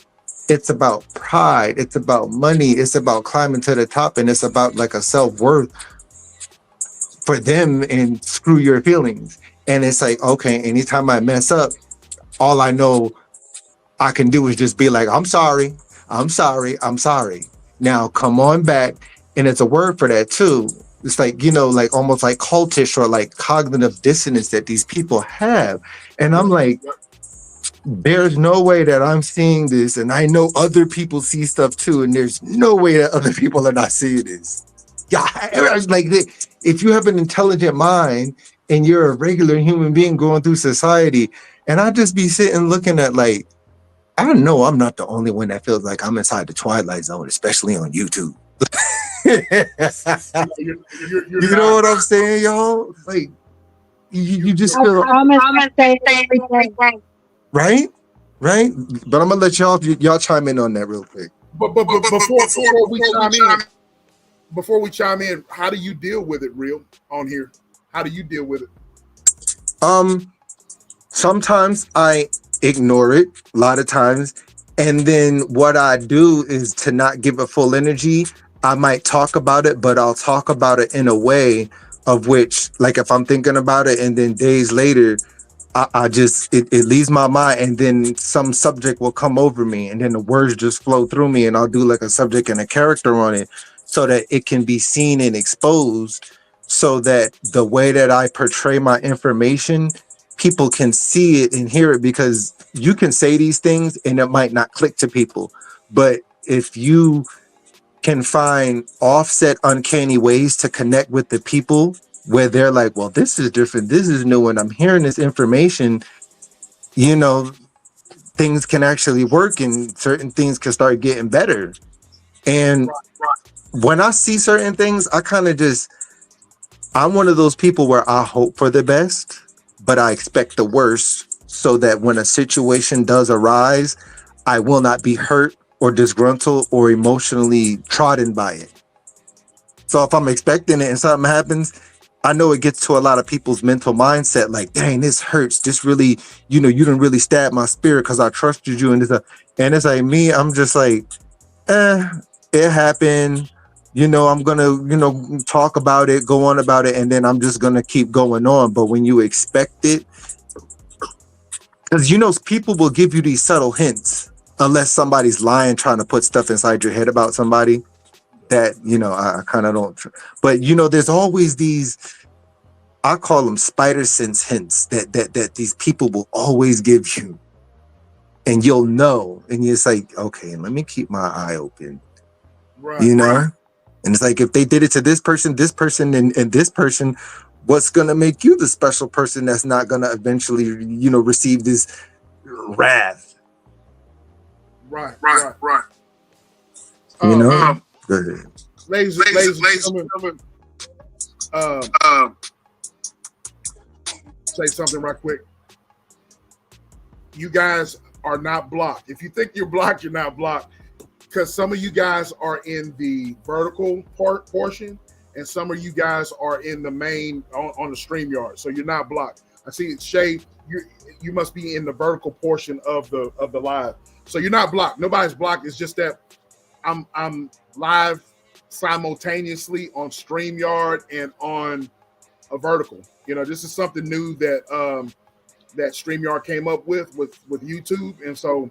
It's about pride. It's about money. It's about climbing to the top. And it's about like a self-worth for them, and screw your feelings. And it's like, okay, anytime I mess up, all I know I can do is just be like, I'm sorry. I'm sorry. I'm sorry. Now come on back. And it's a word for that too. It's like, like almost like cultish or like cognitive dissonance that these people have. And I'm like, there's no way that I'm seeing this, and I know other people see stuff too, and there's no way that other people are not seeing this. Yeah, like, if you have an intelligent mind and you're a regular human being going through society, and I just be sitting looking at, like, I know I'm not the only one that feels like I'm inside the Twilight Zone, especially on YouTube. You know what I'm saying, y'all? Like, you just feel, right? But I'm gonna let y'all chime in on that real quick. But before we chime in, how do you deal with it, Real, on here? How do you deal with it? Sometimes I ignore it, a lot of times, and then what I do is to not give it full energy. I might talk about it, but I'll talk about it in a way of which, like, if I'm thinking about it and then days later, I just, it leaves my mind, and then some subject will come over me, and then the words just flow through me, and I'll do like a subject and a character on it so that it can be seen and exposed, so that the way that I portray my information, people can see it and hear it, because you can say these things and it might not click to people. But if you can find offset, uncanny ways to connect with the people where they're like, well, this is different, this is new, and I'm hearing this information, things can actually work, and certain things can start getting better. And when I see certain things, I kind of just, I'm one of those people where I hope for the best, but I expect the worst, so that when a situation does arise, I will not be hurt or disgruntled or emotionally trodden by it. So if I'm expecting it and something happens, I know it gets to a lot of people's mental mindset, like, dang, this hurts. This really, you didn't really stab my spirit because I trusted you. And it's like me, I'm just like, it happened. I'm gonna, talk about it, go on about it, and then I'm just gonna keep going on. But when you expect it, because people will give you these subtle hints, unless somebody's lying, trying to put stuff inside your head about somebody. That, I kind of don't, but there's always these, I call them spider sense hints that these people will always give you, and you'll know, and it's like, okay, let me keep my eye open, right. And it's like, if they did it to this person, and this person, what's gonna make you the special person that's not gonna eventually, receive this wrath? Right. Go ahead. ladies and gentlemen, say something right quick. You guys are not blocked. If you think you're blocked, you're not blocked, because some of you guys are in the vertical portion, and some of you guys are in the main on the StreamYard. So you're not blocked. I see Shay. You must be in the vertical portion of the live. So you're not blocked. Nobody's blocked. It's just that I'm live simultaneously on StreamYard and on a vertical. You know, this is something new that that StreamYard came up with YouTube, and so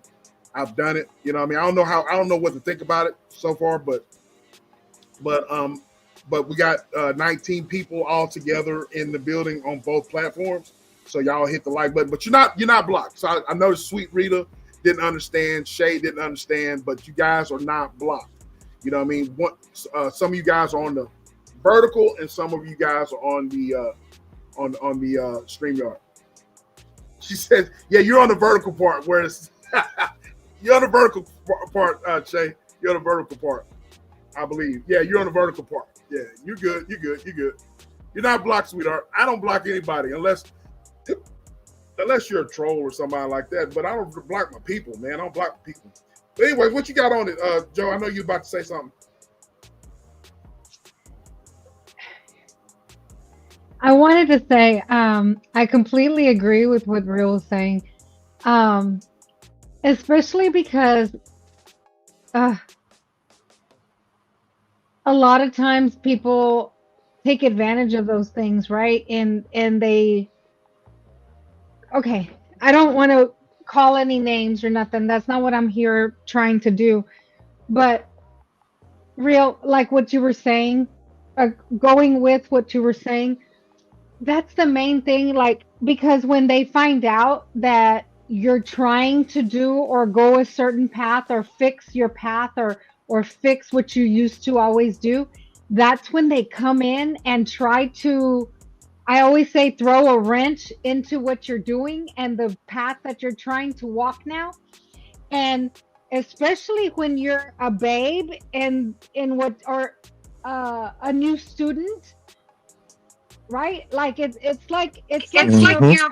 I've done it. You know what I mean? I don't know what to think about it so far, but we got 19 people all together in the building on both platforms. So y'all hit the like button, but you're not blocked. So I noticed Sweet Rita didn't understand, Shay didn't understand, but you guys are not blocked. You know what I mean? Some of you guys are on the vertical, and some of you guys are on the StreamYard. She says, "Yeah, you're on the vertical part." Whereas you're on the vertical part, Shay. You're on the vertical part, I believe. Yeah, you're on the vertical part. Yeah, you're good. You're good. You're good. You're not blocked, sweetheart. I don't block anybody unless you're a troll or somebody like that. But I don't block my people, man. I don't block people. But anyway, what you got on it, Joe? I know you're about to say something. I wanted to say, I completely agree with what Real was saying, especially because a lot of times people take advantage of those things, right? And they, okay, I don't want to call any names or nothing. That's not what I'm here trying to do. But Real, like what you were saying, going with what you were saying, that's the main thing, like, because when they find out that you're trying to do or go a certain path or fix your path or fix what you used to always do, that's when they come in and try to, I always say, throw a wrench into what you're doing and the path that you're trying to walk now. And especially when you're a babe in what, or a new student, right? Like it's like you're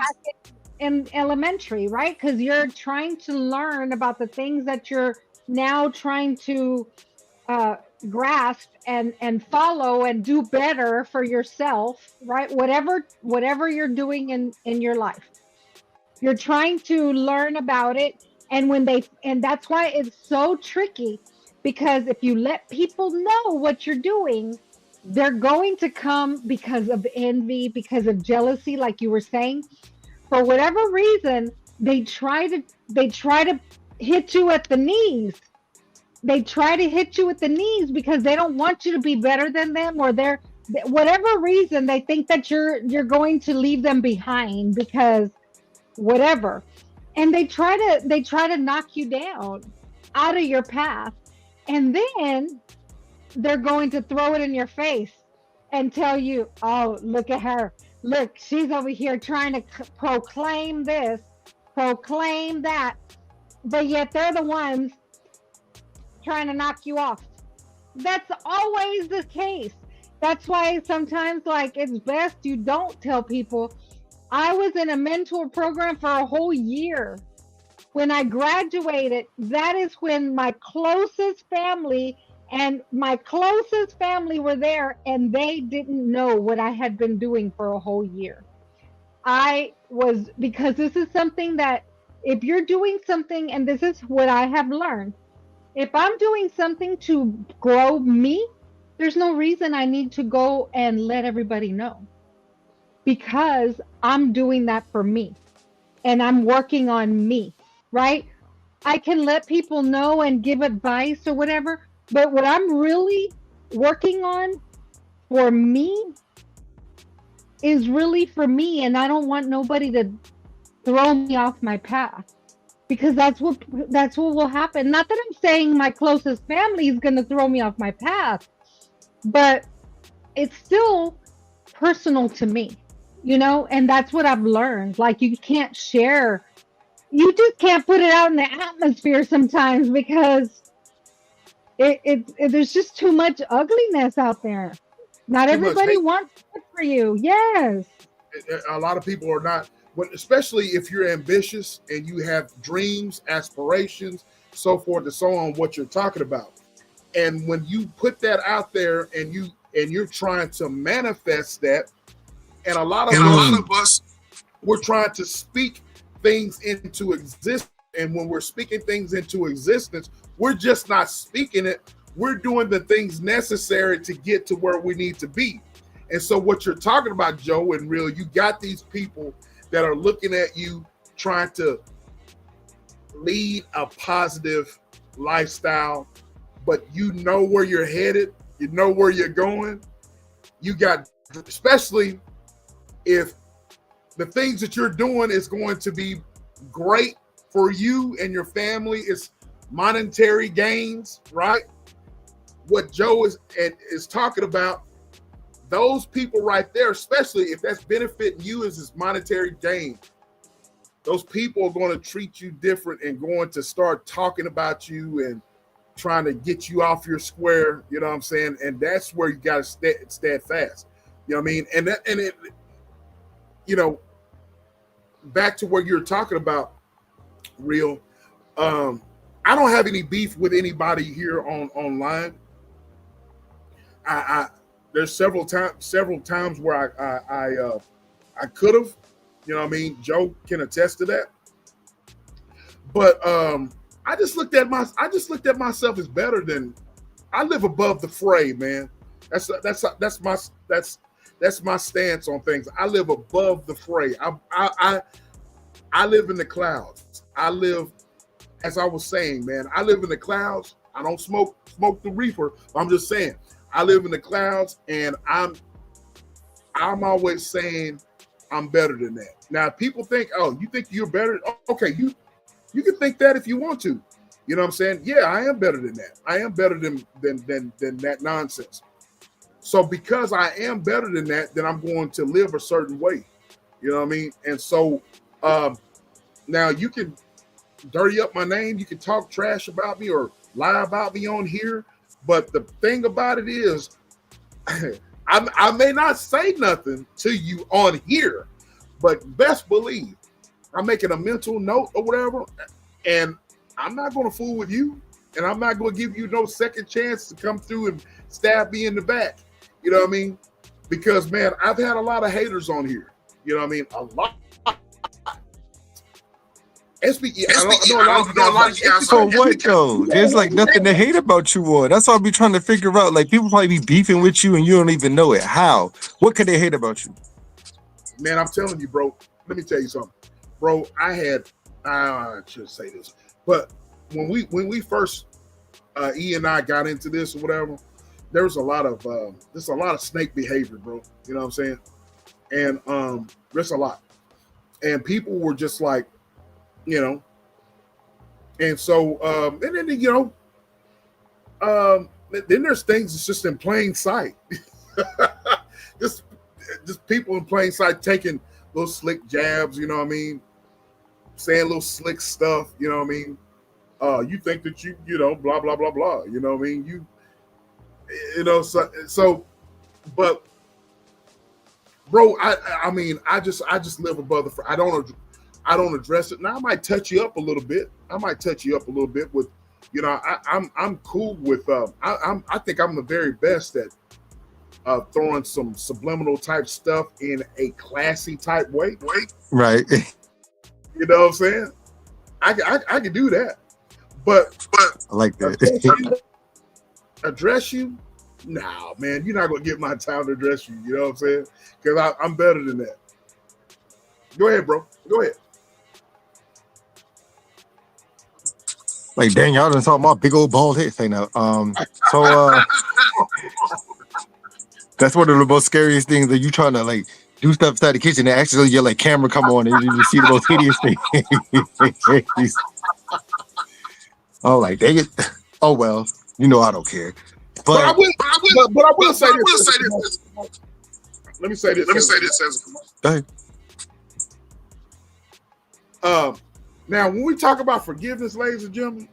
in elementary, right? Because you're trying to learn about the things that you're now trying to grasp and follow and do better for yourself, right? Whatever you're doing in your life, you're trying to learn about it. And that's why it's so tricky, because if you let people know what you're doing, they're going to come because of envy, because of jealousy, like you were saying. For whatever reason, they try to hit you at the knees. They try to hit you at the knees because they don't want you to be better than them, or they're, whatever reason, they think that you're going to leave them behind because whatever. And they try to knock you down out of your path. And then they're going to throw it in your face and tell you, oh, look at her. Look, she's over here trying to proclaim this, proclaim that. But yet they're the ones trying to knock you off. That's always the case. That's why sometimes, like, it's best you don't tell people. I was in a mentor program for a whole year. When I graduated, that is when my closest family were there, and they didn't know what I had been doing for a whole year. Because this is something that, if you're doing something, and this is what I have learned, if I'm doing something to grow me, there's no reason I need to go and let everybody know, because I'm doing that for me and I'm working on me, right? I can let people know and give advice or whatever, but what I'm really working on for me is really for me, and I don't want nobody to throw me off my path, because that's what will happen. Not that I'm saying my closest family is going to throw me off my path, but it's still personal to me, you know? And that's what I've learned. Like, you can't share, you just can't put it out in the atmosphere sometimes, because There's just too much ugliness out there. Not Too much everybody hate. wants it for you. Yes. A lot of people are not, especially if you're ambitious and you have dreams, aspirations, so forth and so on, what you're talking about. And when you put that out there and you're trying to manifest that, and a lot of us, we're trying to speak things into existence. And when we're speaking things into existence, we're just not speaking it. We're doing the things necessary to get to where we need to be. And so what you're talking about, Joe, and Real, you got these people that are looking at you trying to lead a positive lifestyle, but you know where you're headed, you know where you're going. You got, especially if the things that you're doing is going to be great for you and your family, is monetary gains, right? What Joe is talking about, those people right there, especially if that's benefiting you as his monetary gain, those people are going to treat you different and going to start talking about you and trying to get you off your square, you know what I'm saying? And that's where you got to stand fast. You know what I mean? And it, you know, back to what you're talking about, Real. I don't have any beef with anybody here online. There's several times where I could have, you know what I mean? Joe can attest to that. But I just looked at myself as better than, I live above the fray, man. That's my stance on things. I live above the fray. I live in the clouds. I live, as I was saying, man, I live in the clouds. I don't smoke the reefer. I'm just saying, I live in the clouds, and I'm always saying I'm better than that. Now, people think, oh, you think you're better? Okay, you can think that if you want to. You know what I'm saying? Yeah, I am better than that. I am better than that nonsense. So because I am better than that, then I'm going to live a certain way. You know what I mean? And so now you can dirty up my name. You can talk trash about me or lie about me on here. But the thing about it is, I may not say nothing to you on here, but best believe I'm making a mental note or whatever, and I'm not going to fool with you, and I'm not going to give you no second chance to come through and stab me in the back. You know what I mean? Because, man, I've had a lot of haters on here. You know what I mean? A lot. So what though? There's like nothing to hate about you, or that's all I be trying to figure out. Like people probably be beefing with you and you don't even know it. How? What could they hate about you? Man, I'm telling you, bro. Let me tell you something, bro. I should say this, but when we first E and I got into this or whatever, there was a lot of snake behavior, bro. You know what I'm saying? And there's a lot, and people were just like, you know, and so and then you know, then there's things that's just in plain sight. just people in plain sight taking little slick jabs, you know what I mean, saying little slick stuff, you know what I mean. You think that you know, blah blah blah blah, you know what I mean. You know, so but bro, I mean, I just live above the. I don't address it. Now I might touch you up a little bit. With, you know, I'm cool with. I think I'm the very best at throwing some subliminal type stuff in a classy type way. Right. You know what I'm saying? I can do that, but I like that. Address you? Nah, man, you're not gonna get my time to address you. You know what I'm saying? Because I'm better than that. Go ahead, bro. Go ahead. Like, dang, y'all done saw my big old bald head. Say no. So that's one of the most scariest things, that you trying to like do stuff inside the kitchen and actually your like camera come on and you just see the most hideous thing. Oh, like, dang it. Oh well, you know I don't care. But I will say this. Let me say this. Go ahead. Now, when we talk about forgiveness, ladies and gentlemen,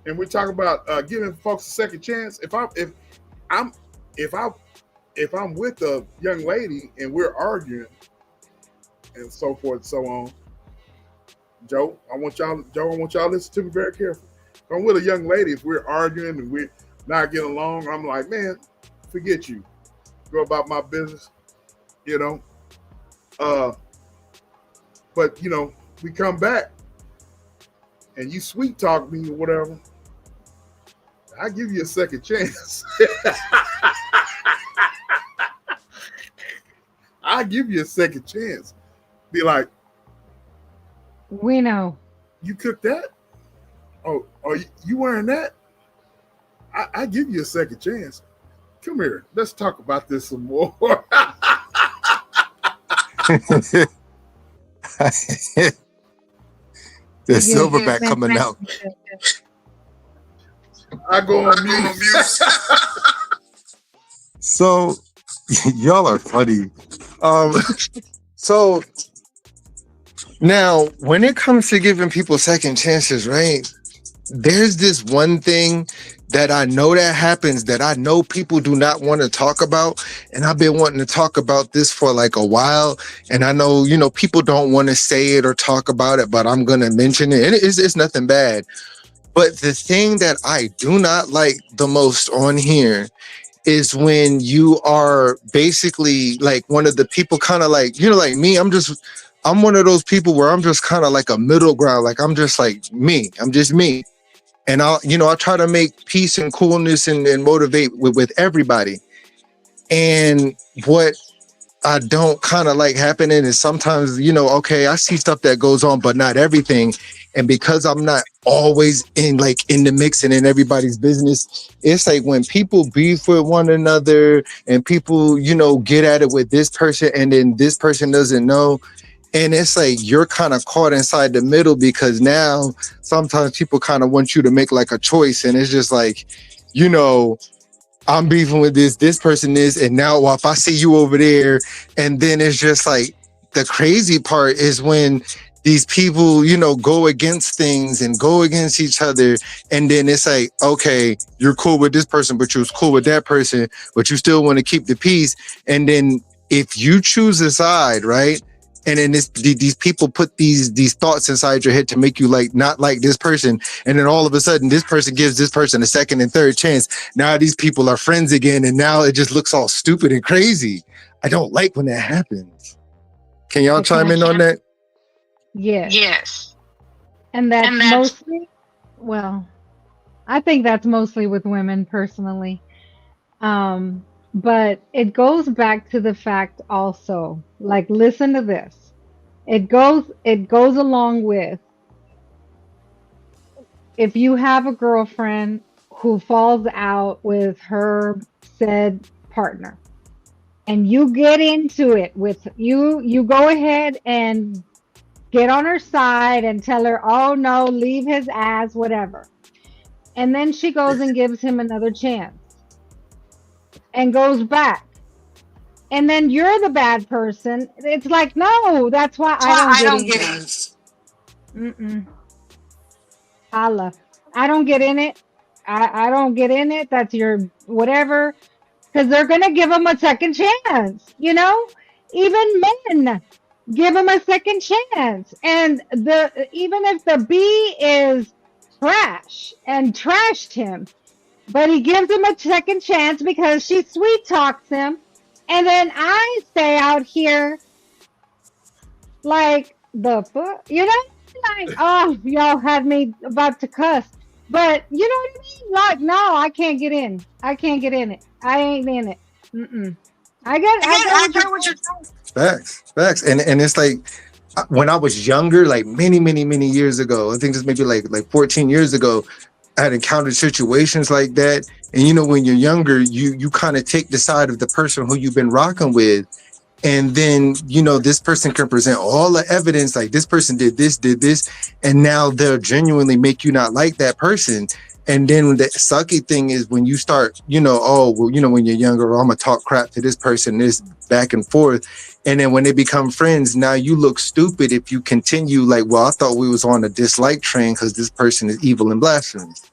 and we talk about giving folks a second chance. I'm if I'm with a young lady and we're arguing and so forth and so on, Joe, I want y'all to listen to me very carefully. If I'm with a young lady, if we're arguing and we're not getting along, I'm like, man, forget you. Go about my business, you know. But you know, we come back and you sweet talk me or whatever. I give you a second chance. I give you a second chance. Be like, we know. You cooked that? Oh, are you wearing that? I give you a second chance. Come here. Let's talk about this some more. The silverback coming out. I go on mute. So y'all are funny. So now when it comes to giving people second chances, right? There's this one thing that I know that happens that I know people do not want to talk about. And I've been wanting to talk about this for like a while. And I know, you know, people don't want to say it or talk about it, but I'm going to mention it. And it's nothing bad. But the thing that I do not like the most on here is when you are basically like one of the people kind of like, you know, like me, I'm one of those people where I'm just kind of like a middle ground. Like I'm just like me. I'm just me. And I try to make peace and coolness and motivate with everybody. And what I don't kind of like happening is sometimes, you know, okay, I see stuff that goes on, but not everything. And because I'm not always in the mix and in everybody's business, it's like when people beef with one another and people, you know, get at it with this person and then this person doesn't know. And it's like you're kind of caught inside the middle because now sometimes people kind of want you to make like a choice. And it's just like, you know, I'm beefing with this person is, and now if I see you over there, and then it's just like the crazy part is when these people, you know, go against things and go against each other. And then it's like, okay, you're cool with this person, but you was cool with that person, but you still want to keep the peace. And then if you choose a side, right? And then these people put these thoughts inside your head to make you like not like this person. And then all of a sudden, this person gives this person a second and third chance. Now these people are friends again. And now it just looks all stupid and crazy. I don't like when that happens. Can y'all chime in on that? Yes. Yes. And that's mostly, well, I think that's mostly with women personally. But it goes back to the fact also, like, listen to this. It goes along with if you have a girlfriend who falls out with her said partner and you get into it with you go ahead and get on her side and tell her, oh no, leave his ass, whatever. And then she goes and gives him another chance and goes back. And then you're the bad person. It's like, no, that's why I don't get it. Mm-mm. Holla. I don't get in it. I don't get in it. That's your whatever. Because they're going to give them a second chance. You know? Even men give them a second chance. And even if the B is trash and trashed him, but he gives him a second chance because she sweet talks him. And then I stay out here like the fuck, you know? Like, oh, y'all had me about to cuss. But you know what I mean? Like, no, I can't get in. I can't get in it. I ain't in it. Mm-mm. I get what you're saying. Facts. And it's like when I was younger, like many years ago, I think this maybe like 14 years ago, I had encountered situations like that. And you know, when you're younger, you kind of take the side of the person who you've been rocking with. And then, you know, this person can present all the evidence, like this person did this. And now they'll genuinely make you not like that person. And then the sucky thing is when you start, you know, oh, well, you know, when you're younger, I'm going to talk crap to this person, this back and forth. And then when they become friends, now you look stupid if you continue like, well, I thought we was on a dislike train because this person is evil and blasphemous.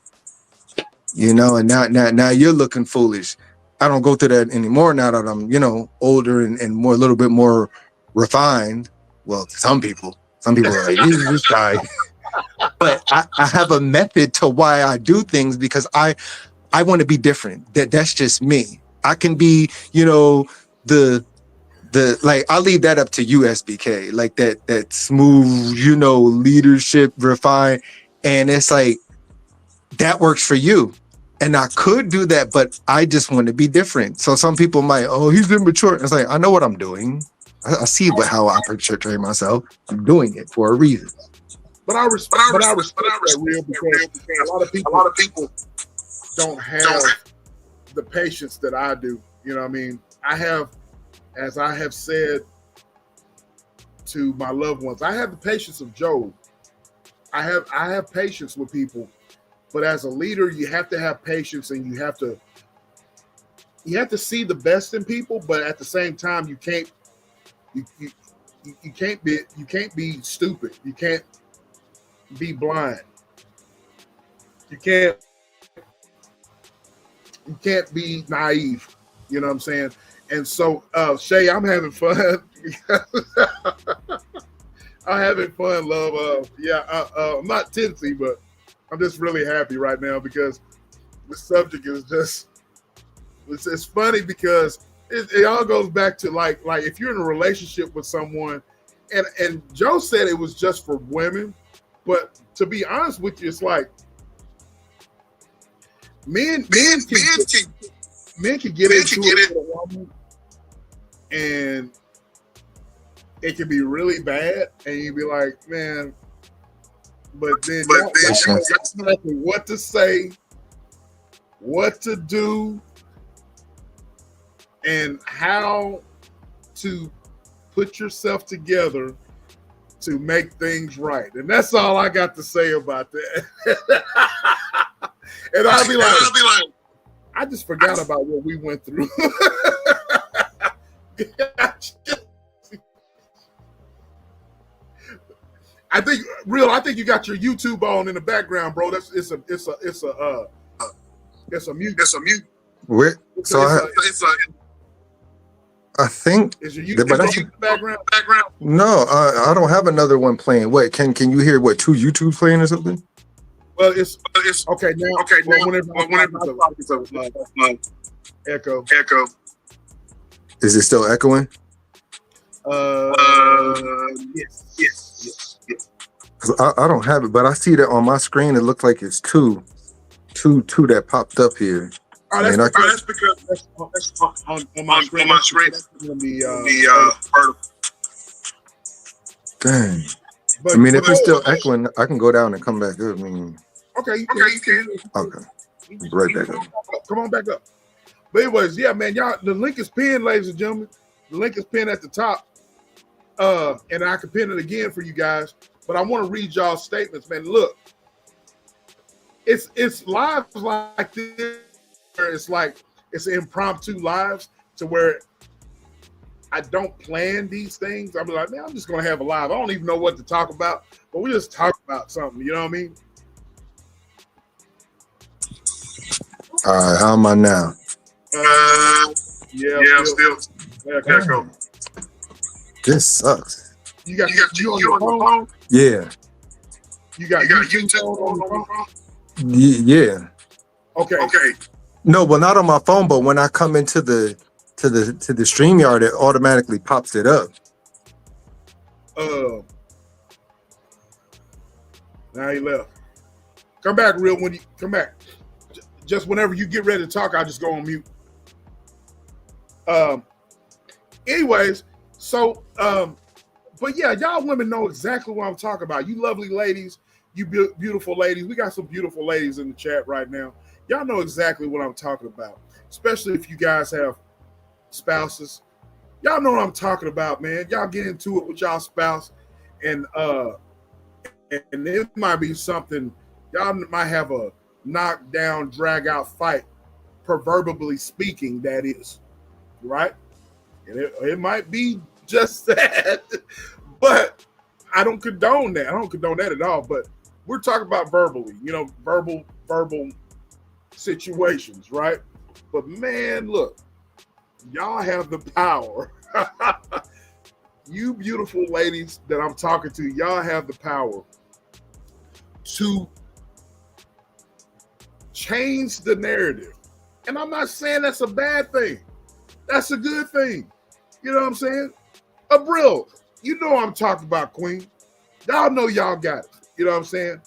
you know, and now you're looking foolish. I don't go through that anymore now that I'm, you know, older and more, a little bit more refined. Well, some people are like, this guy. But I have a method to why I do things, because I want to be different. That's just me. I can be, you know, the like, I'll leave that up to you, SBK, like that smooth, you know, leadership, refined. And it's like, that works for you. And I could do that, but I just want to be different. So some people might, oh, he's immature. It's like, I know what I'm doing. I see how I portray myself. I'm doing it for a reason. But I respect that, real, because a lot of people don't have the patience that I do. You know what I mean? I have, as I have said to my loved ones, I have the patience of Job. I have patience with people, but as a leader, you have to have patience, and you have to see the best in people, but at the same time, you can't be stupid. You can't be blind. You can't be naive. You know what I'm saying? And so, Shay, I'm having fun. I'm having fun, love. I'm not tipsy, but I'm just really happy right now because the subject is just, it's funny because it all goes back to like if you're in a relationship with someone, and Joe said it was just for women, but to be honest with you, it's like men can get into it with a woman, and it can be really bad, and you be like, man, but then y'all know exactly what to say, what to do, and how to put yourself together to make things right. And that's all I got to say about that. And I'll be like, I just forgot about what we went through. I think you got your YouTube on in the background, bro. It's a mute. Where? So I think, is your YouTube background? No, I don't have another one playing. What can you hear? What, 2 YouTubes playing or something? Well, it's okay now. Whenever echo. Is it still echoing? Yes. 'Cause I don't have it, but I see that on my screen. It looks like it's two that popped up here. Oh, that's because that's on my screen. Dang. But, I mean, if it's still echoing, I can go down and come back up. I mean, okay, you can. Okay, right back up. Come on back up. But anyways, yeah, man, y'all, the link is pinned, ladies and gentlemen. The link is pinned at the top, and I can pin it again for you guys. But I want to read y'all's statements, man. Look, it's lives like this. It's like it's impromptu lives to where I don't plan these things. I'm like, man, I'm just gonna have a live. I don't even know what to talk about, but we just talk about something. You know what I mean? All right, how am I now? Still. Echo. This sucks. You got you on your phone? Yeah. You got YouTube on your phone? Yeah. Okay. No, well, not on my phone, but when I come into the StreamYard, it automatically pops it up. Now he left. Come back, real, when you come back. Just whenever you get ready to talk, I'll just go on mute. Anyways, so but yeah, y'all women know exactly what I'm talking about. You lovely ladies, you beautiful ladies. We got some beautiful ladies in the chat right now. Y'all know exactly what I'm talking about, especially if you guys have spouses. Y'all know what I'm talking about, man. Y'all get into it with y'all spouse, and it might be something. Y'all might have a knockdown, drag out fight, proverbially speaking, that is, right? And it might be just that, but I don't condone that. I don't condone that at all, but we're talking about verbally, verbal situations, right? But man, look, y'all have the power. You beautiful ladies that I'm talking to, y'all have the power to change the narrative. And I'm not saying that's a bad thing. That's a good thing. You know what I'm saying? Abril, you know I'm talking about, Queen. Y'all know y'all got it. You know what I'm saying?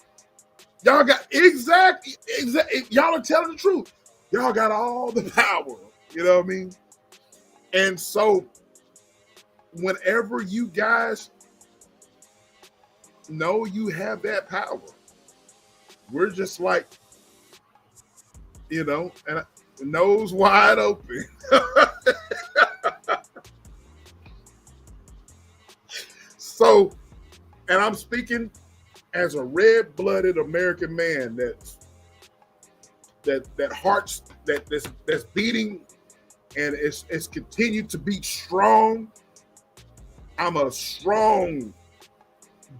Y'all got exactly. Y'all are telling the truth. Y'all got all the power. You know what I mean? And so whenever you guys know you have that power, we're just like, you know, and nose wide open. So, and I'm speaking as a red-blooded American man that hearts that's beating and it's continued to beat strong. I'm a strong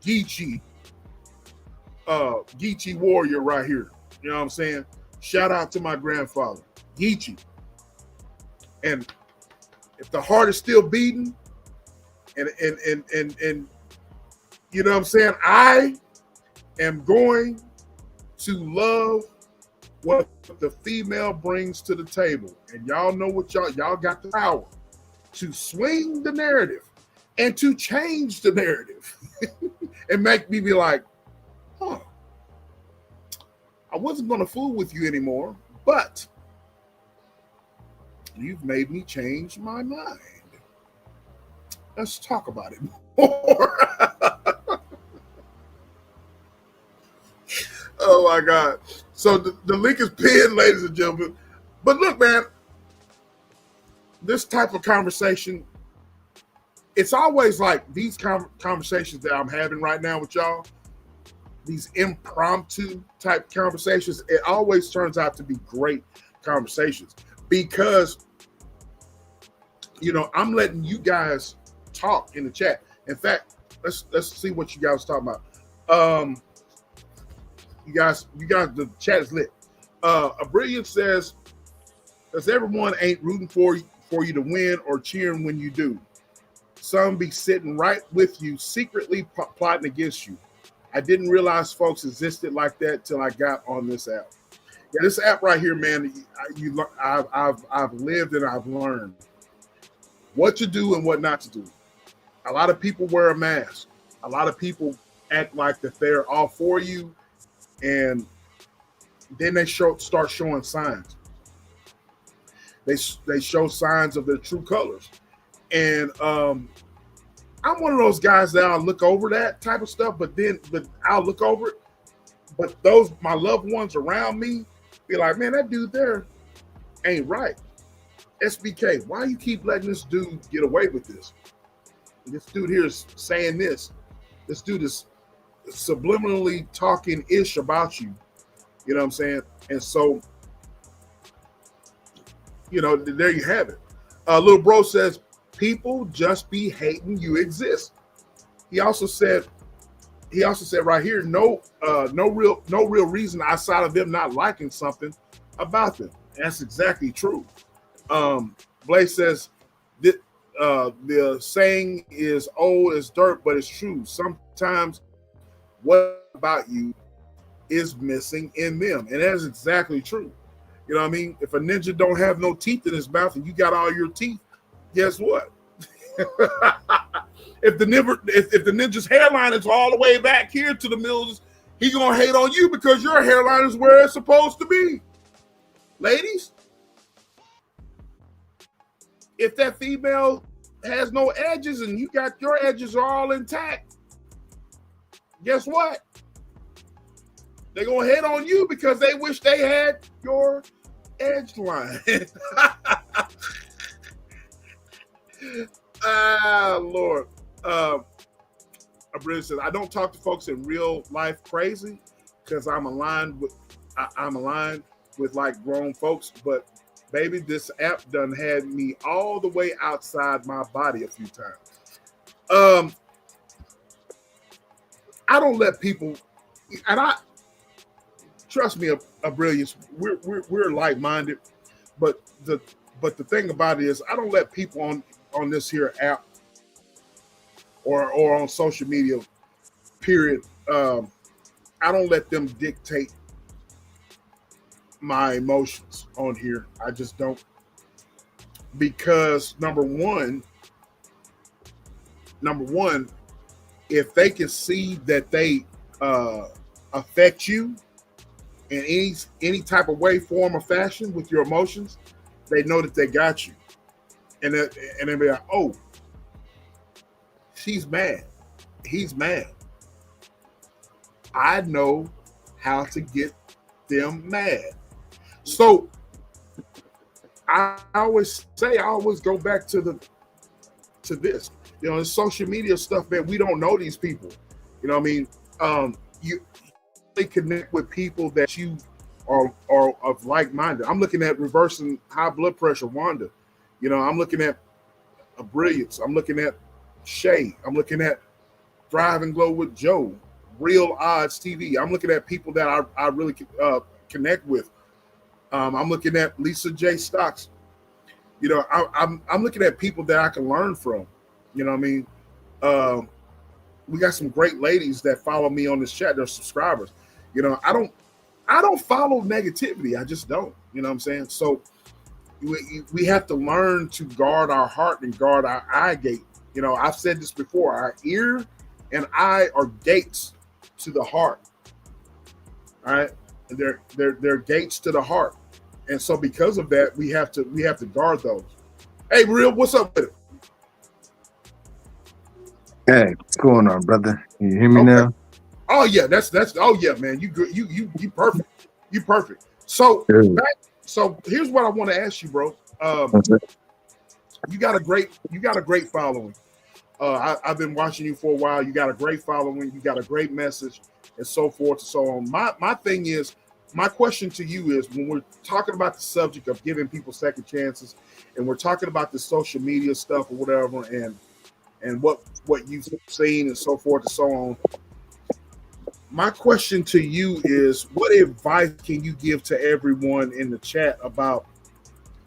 Geechee warrior right here. You know what I'm saying? Shout out to my grandfather, Geechee. And if the heart is still beating, and you know what I'm saying, I am going to love what the female brings to the table. And y'all know what y'all got the power to swing the narrative and to change the narrative and make me be like, huh, I wasn't going to fool with you anymore, but you've made me change my mind. Let's talk about it more. Oh my God. So the link is pinned, ladies and gentlemen. But look, man, this type of conversation, it's always like these conversations that I'm having right now with y'all, these impromptu type conversations, it always turns out to be great conversations because, you know, I'm letting you guys talk in the chat. In fact, let's see what you guys are talking about. You guys, the chat is lit. A Brilliant says, because everyone ain't rooting for you to win or cheering when you do. Some be sitting right with you, secretly plotting against you. I didn't realize folks existed like that till I got on this app. Yeah, this app right here, man, I've lived and I've learned what to do and what not to do. A lot of people wear a mask. A lot of people act like that they're all for you, and then they start showing signs. They show signs of their true colors. And I'm one of those guys that I'll look over that type of stuff, but I'll look over it. But my loved ones around me be like, man, that dude there ain't right. SBK, why you keep letting this dude get away with this? This dude here is saying this. This dude is subliminally talking ish about you. You know what I'm saying? And so, you know, there you have it. Little bro says, people just be hating you exist. He also said right here, no real reason outside of them not liking something about them. That's exactly true. Blaze says the saying is old as dirt, but it's true. Sometimes what about you is missing in them, and that is exactly true. You know what I mean? If a ninja don't have no teeth in his mouth and you got all your teeth, guess what? If the ninja's hairline is all the way back here to the mills, he gonna hate on you because your hairline is where it's supposed to be. Ladies, if that female has no edges and you got your edges are all intact, guess what? They're gonna hate on you because they wish they had your edge line. Lord. Abridge says, I don't talk to folks in real life crazy because I'm aligned with like grown folks, but baby, this app done had me all the way outside my body a few times. I don't let people, and trust me, a brilliance. We're like minded, but the thing about it is, I don't let people on this here app or on social media. Period. I don't let them dictate my emotions on here. I just don't, because number one, if they can see that they affect you in any type of way, form, or fashion with your emotions, they know that they got you, and they be like, oh, she's mad, he's mad. I know how to get them mad. So I always go back to this. You know, in social media stuff, man, we don't know these people. You know what I mean? You connect with people that you are of like-minded. I'm looking at reversing high blood pressure, Wanda. You know, I'm looking at a Brilliance. I'm looking at Shay. I'm looking at Thrive and Glow with Joe, Real Odds TV. I'm looking at people that I really connect with. I'm looking at Lisa J. Stocks. You know, I'm looking at people that I can learn from. You know what I mean? We got some great ladies that follow me on this chat. They're subscribers. You know, I don't follow negativity. I just don't. You know what I'm saying? So we have to learn to guard our heart and guard our eye gate. You know, I've said this before. Our ear and eye are gates to the heart. All right, and they're gates to the heart. And so because of that, we have to guard those. Hey, Real, what's up with it? Hey, what's going on, brother? Can you hear me now? Oh yeah, that's oh yeah, man. You good? You perfect. You perfect. So so here's what I want to ask you, bro. You got a great following. I've been watching you for a while. You got a great following. You got a great message, and so forth and so on. My thing is, my question to you is, when we're talking about the subject of giving people second chances, and we're talking about the social media stuff or whatever, and what you've seen and so forth and so on. My question to you is, what advice can you give to everyone in the chat about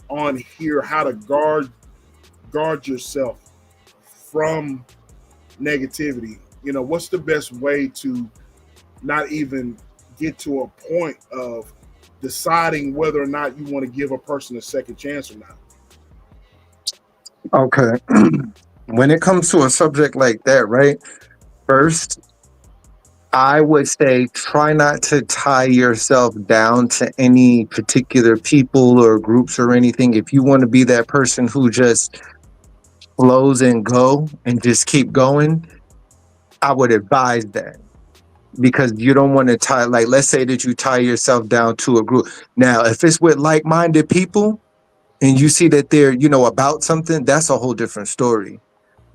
on here how to guard yourself from negativity? You know, what's the best way to not even get to a point of deciding whether or not you want to give a person a second chance or not? Okay. When it comes to a subject like that, right? First, I would say try not to tie yourself down to any particular people or groups or anything. If you want to be that person who just flows and go and just keep going, I would advise that, because you don't want to tie, like, let's say that you tie yourself down to a group. Now, if it's with like-minded people and you see that they're, you know, about something, that's a whole different story.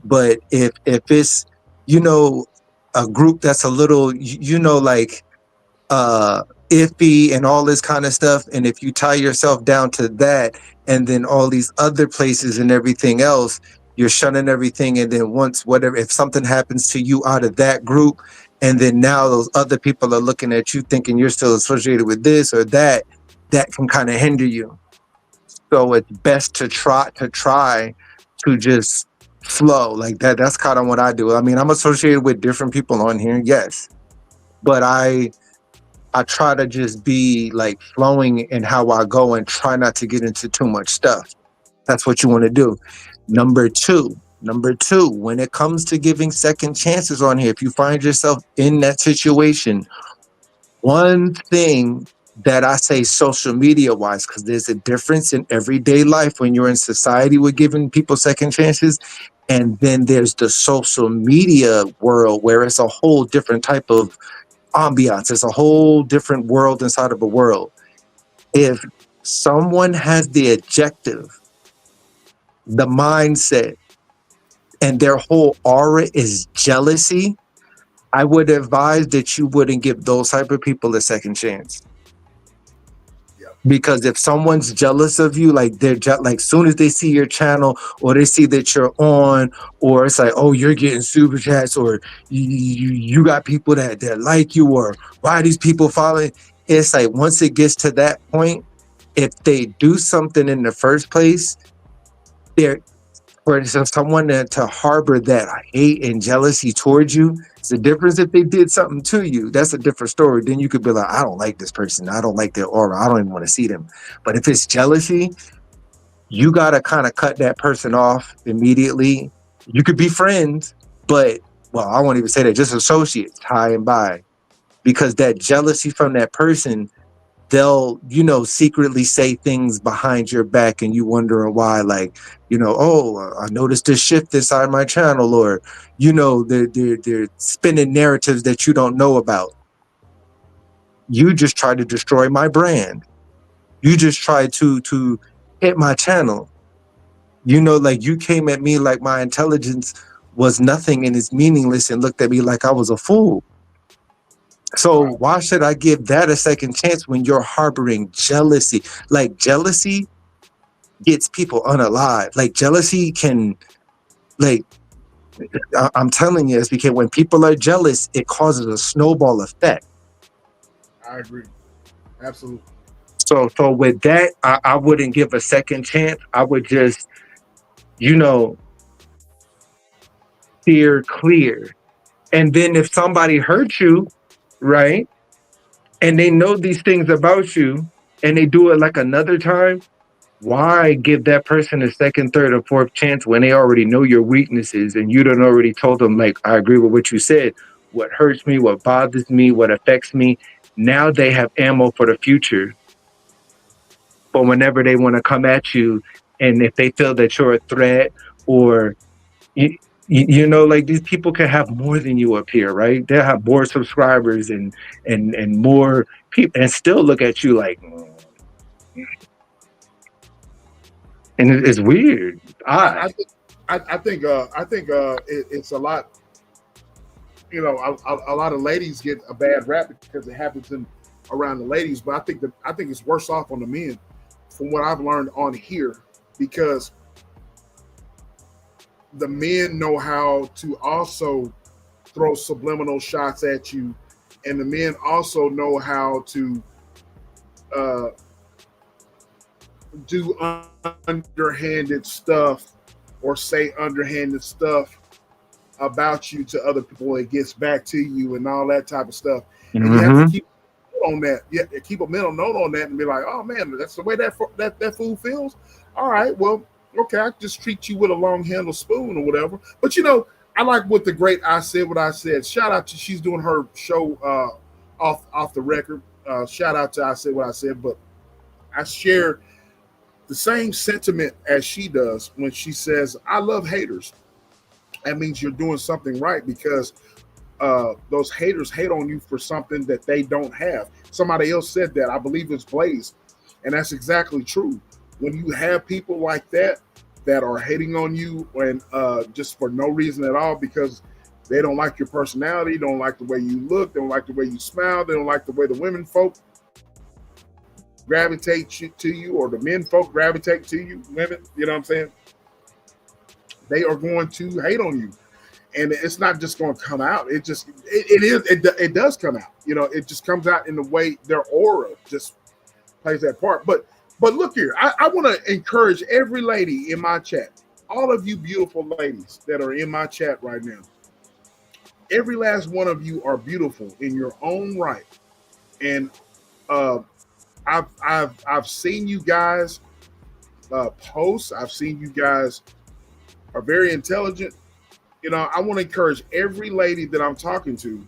But if it's, you know, a group that's a little, you know, like iffy and all this kind of stuff, and if you tie yourself down to that and then all these other places and everything else, you're shunning everything. And then once, whatever, if something happens to you out of that group, and then now those other people are looking at you thinking you're still associated with this or that, that can kind of hinder you. So it's best to try to just flow like that. That's kind of what I do. I mean, I'm associated with different people on here, yes, but I try to just be like flowing in how I go and try not to get into too much stuff. That's what you want to do. Number two, when it comes to giving second chances on here, if you find yourself in that situation, one thing that I say social media wise, because there's a difference in everyday life when you're in society with giving people second chances, and then there's the social media world where it's a whole different type of ambiance. It's a whole different world inside of a world. If someone has the objective, the mindset, and their whole aura is jealousy, I would advise that you wouldn't give those type of people a second chance. Because if someone's jealous of you, like they're like, soon as they see your channel or they see that you're on, or it's like, oh, you're getting super chats, or you got people that like you, or why are these people following? it's like once it gets to that point, if they do something in the first place, they're for instance, someone to harbor that hate and jealousy towards you. It's the difference if they did something to you. That's a different story. Then you could be like, I don't like this person. I don't like their aura. I don't even want to see them. But if it's jealousy, you got to kind of cut that person off immediately. You could be friends, but, well, I won't even say that, just associates, high and by. Because that jealousy from that person, they'll, secretly say things behind your back and you wondering why, like, oh, I noticed this shift inside my channel, or, they're spinning narratives that you don't know about. You just tried to destroy my brand. You just tried to hit my channel. Like you came at me like my intelligence was nothing and is meaningless and looked at me like I was a fool. So why should I give that a second chance when you're harboring jealousy? Like jealousy gets people unalive. Like jealousy can, like, I'm telling you, it's because when people are jealous, it causes a snowball effect. I agree. Absolutely. So with that, I wouldn't give a second chance. I would just, steer clear. And then if somebody hurts you, right, and they know these things about you and they do it like another time, why give that person a second, third, or fourth chance when they already know your weaknesses and you done already told them, like, I agree with what you said, what hurts me, what bothers me, what affects me. Now they have ammo for the future. But whenever they want to come at you, and if they feel that you're a threat, or like these people can have more than you up here, right? They'll have more subscribers and more people and still look at you like, and it's weird. I think it's a lot. A lot of ladies get a bad rap because it happens around the ladies, but I think it's worse off on the men, from what I've learned on here, because the men know how to also throw subliminal shots at you, and the men also know how to do underhanded stuff or say underhanded stuff about you to other people. It gets back to you and all that type of stuff. And you have to keep on that. You have to keep a mental note on that and be like, oh man, that's the way that fool feels. All right, well, okay, I just treat you with a long handled spoon or whatever. But I like what the great I Said What I Said. Shout out to, she's doing her show off the record. Shout out to I Said What I Said. But I share the same sentiment as she does when she says, I love haters. That means you're doing something right, because those haters hate on you for something that they don't have. Somebody else said that. I believe it's Blaze. And that's exactly true. When you have people like that are hating on you and just for no reason at all, because they don't like your personality, don't like the way you look, they don't like the way you smile, they don't like the way the women folk gravitate to you, or the men folk gravitate to you, women, you know what I'm saying? They are going to hate on you. And it's not just going to come out. It does come out. It just comes out in the way their aura just plays that part. But look here, I want to encourage every lady in my chat, all of you beautiful ladies that are in my chat right now. Every last one of you are beautiful in your own right. And I've seen you guys post. I've seen you guys are very intelligent. I want to encourage every lady that I'm talking to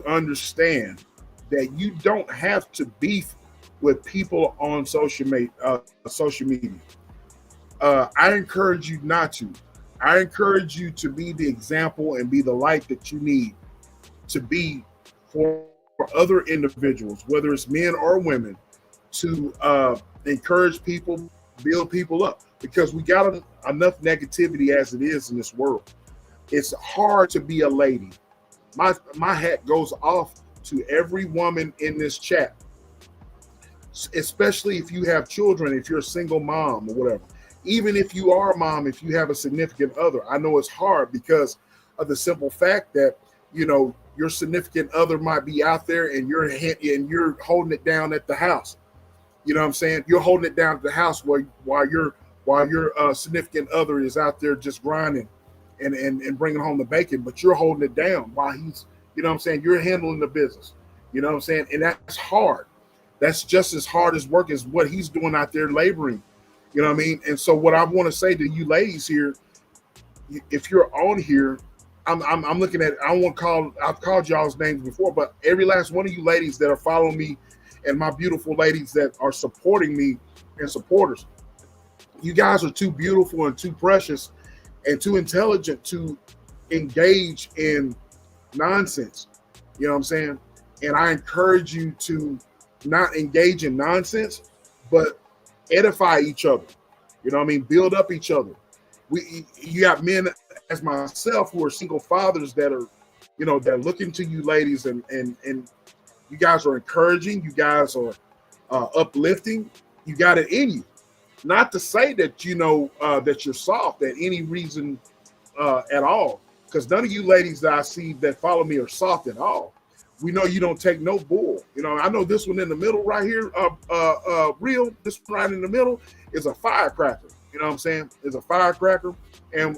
understand that you don't have to beef with people on social media. I encourage you not to. I encourage you to be the example and be the light that you need to be for other individuals, whether it's men or women, to encourage people, build people up, because we got enough negativity as it is in this world. It's hard to be a lady. My hat goes off to every woman in this chat, especially if you have children, if you're a single mom or whatever. Even if you are a mom, if you have a significant other, I know it's hard because of the simple fact that, your significant other might be out there and you're holding it down at the house. You know what I'm saying? You're holding it down at the house while your significant other is out there just grinding and bringing home the bacon, but you're holding it down while he's, what I'm saying? You're handling the business. You know what I'm saying? And that's hard. That's just as hard as work as what he's doing out there laboring. You know what I mean? And so what I want to say to you ladies here, if you're on here, I'm looking at, I've called y'all's names before, but every last one of you ladies that are following me and my beautiful ladies that are supporting me and supporters, you guys are too beautiful and too precious and too intelligent to engage in nonsense. You know what I'm saying? And I encourage you to not engage in nonsense, but edify each other. You know what I mean? Build up each other. You got men as myself who are single fathers that are, that are looking to you ladies, and you guys are encouraging. You guys are uplifting. You got it in you. Not to say that that you're soft at any reason at all, because none of you ladies that I see that follow me are soft at all. We know you don't take no bull. I know this one in the middle right here, real. This one right in the middle is a firecracker. You know what I'm saying? It's a firecracker, and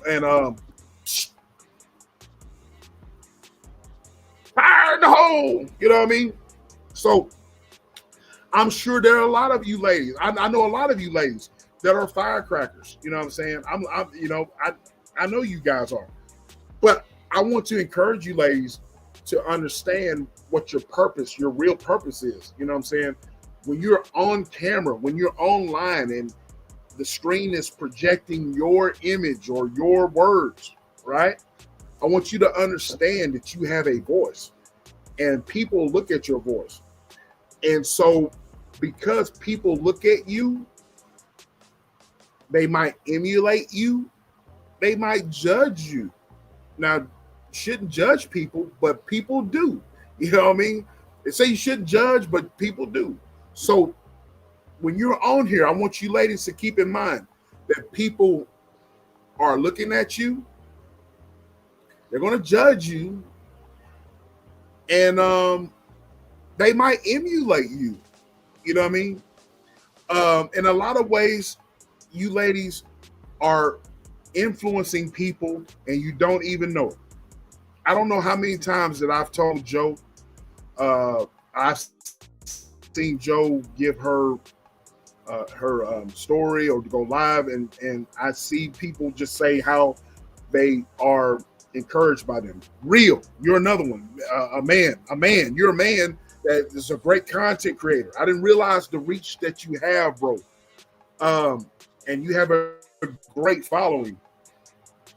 fire in the hole. You know what I mean? So I'm sure there are a lot of you ladies. I know a lot of you ladies that are firecrackers. You know what I'm saying? I know you guys are, but I want to encourage you ladies to understand what your purpose, your real purpose is. You know what I'm saying? When you're on camera, when you're online and the screen is projecting your image or your words, right? I want you to understand that you have a voice and people look at your voice. And so because people look at you, they might emulate you. They might judge you. Now, shouldn't judge people, but people do. You know what I mean? They say you shouldn't judge, but people do. So when you're on here, I want you ladies to keep in mind that people are looking at you. They're going to judge you, and they might emulate you. You know what I mean? In a lot of ways, you ladies are influencing people and you don't even know it. I don't know how many times that I've told Joe, I've seen Joe give her story or go live, and I see people just say how they are encouraged by them. Real, you're another one. A man. You're a man that is a great content creator. I didn't realize the reach that you have, bro. And you have a great following.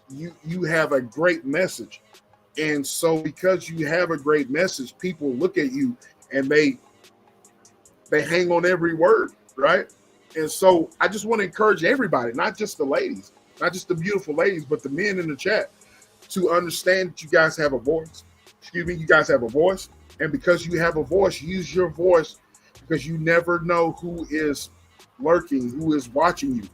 You have a great message. And so because you have a great message, people look at you and they hang on every word, right? And so I just want to encourage everybody, not just the ladies, not just the beautiful ladies, but the men in the chat, to understand that you guys have a voice. You guys have a voice. And because you have a voice, use your voice, because you never know who is lurking, who is watching you.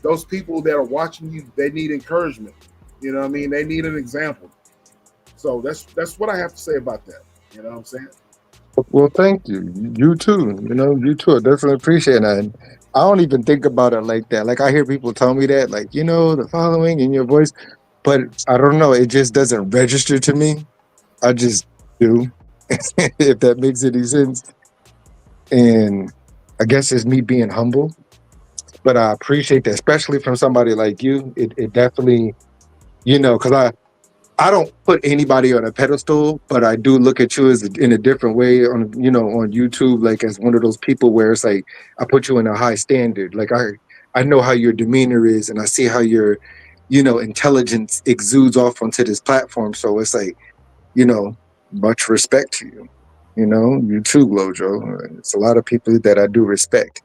Those people that are watching you, they need encouragement. You know what I mean? They need an example. So that's what I have to say about that. You know what I'm saying? Well, thank you. You too. You too. I definitely appreciate that. And I don't even think about it like that. Like, I hear people tell me that, like, the following in your voice, but I don't know. It just doesn't register to me. I just do, if that makes any sense. And I guess it's me being humble, but I appreciate that, especially from somebody like you. It definitely, because I don't put anybody on a pedestal, but I do look at you as in a different way on YouTube, like as one of those people where it's like I put you in a high standard. Like I know how your demeanor is, and I see how your intelligence exudes off onto this platform. So it's like, much respect to you. You too, Glojo. It's a lot of people that I do respect.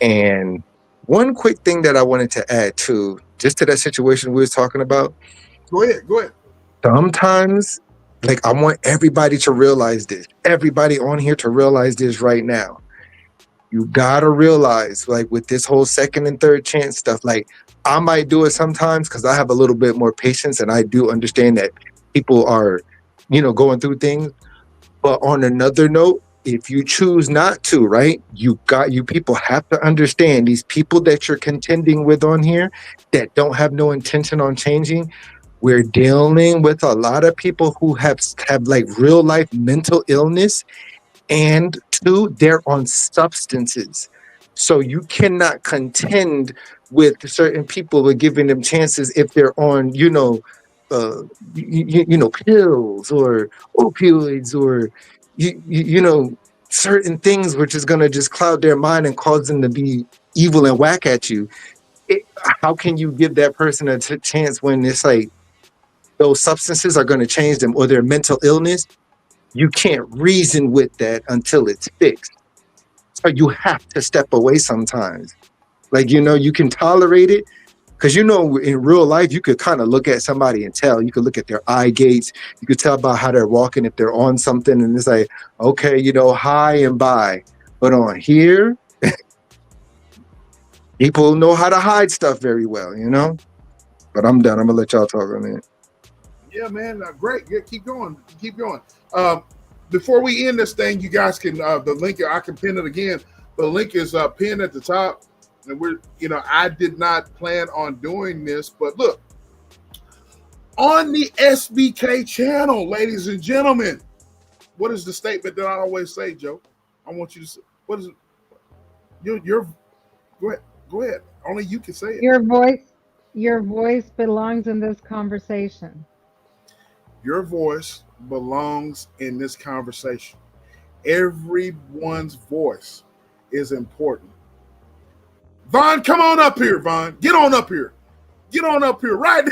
And one quick thing that I wanted to add to, just to that situation we was talking about. Go ahead. Sometimes, like, I want everybody to realize this. Everybody on here to realize this right now. You gotta realize, like, with this whole second and third chance stuff, like, I might do it sometimes because I have a little bit more patience, and I do understand that people are, going through things. But on another note, if you choose not to, right, you people have to understand these people that you're contending with on here that don't have no intention on changing. We're dealing with a lot of people who have like real life mental illness, and two, they're on substances. So you cannot contend with certain people with giving them chances if they're on, pills or opioids or certain things, which is going to just cloud their mind and cause them to be evil and whack at you. How can you give that person a chance when it's like those substances are going to change them or their mental illness? You can't reason with that until it's fixed. So you have to step away sometimes. Like, you can tolerate it because, in real life, you could kind of look at somebody and tell. You could look at their eye gates. You could tell by how they're walking if they're on something. And it's like, okay, hi and bye. But on here, people know how to hide stuff very well, But I'm done. I'm going to let y'all talk on it. Yeah, man. Great. Yeah, keep going. Keep going. Before we end this thing, you guys can, the link, I can pin it again. The link is pinned at the top. And I did not plan on doing this, but look, on the SBK channel, ladies and gentlemen, what is the statement that I always say, Joe? I want you to say, what is it? Your go ahead. Only you can say it. Your voice belongs in this conversation. Your voice belongs in this conversation. Everyone's voice is important. Vaughn, come on up here, Vaughn. Get on up here. Get on up here, right?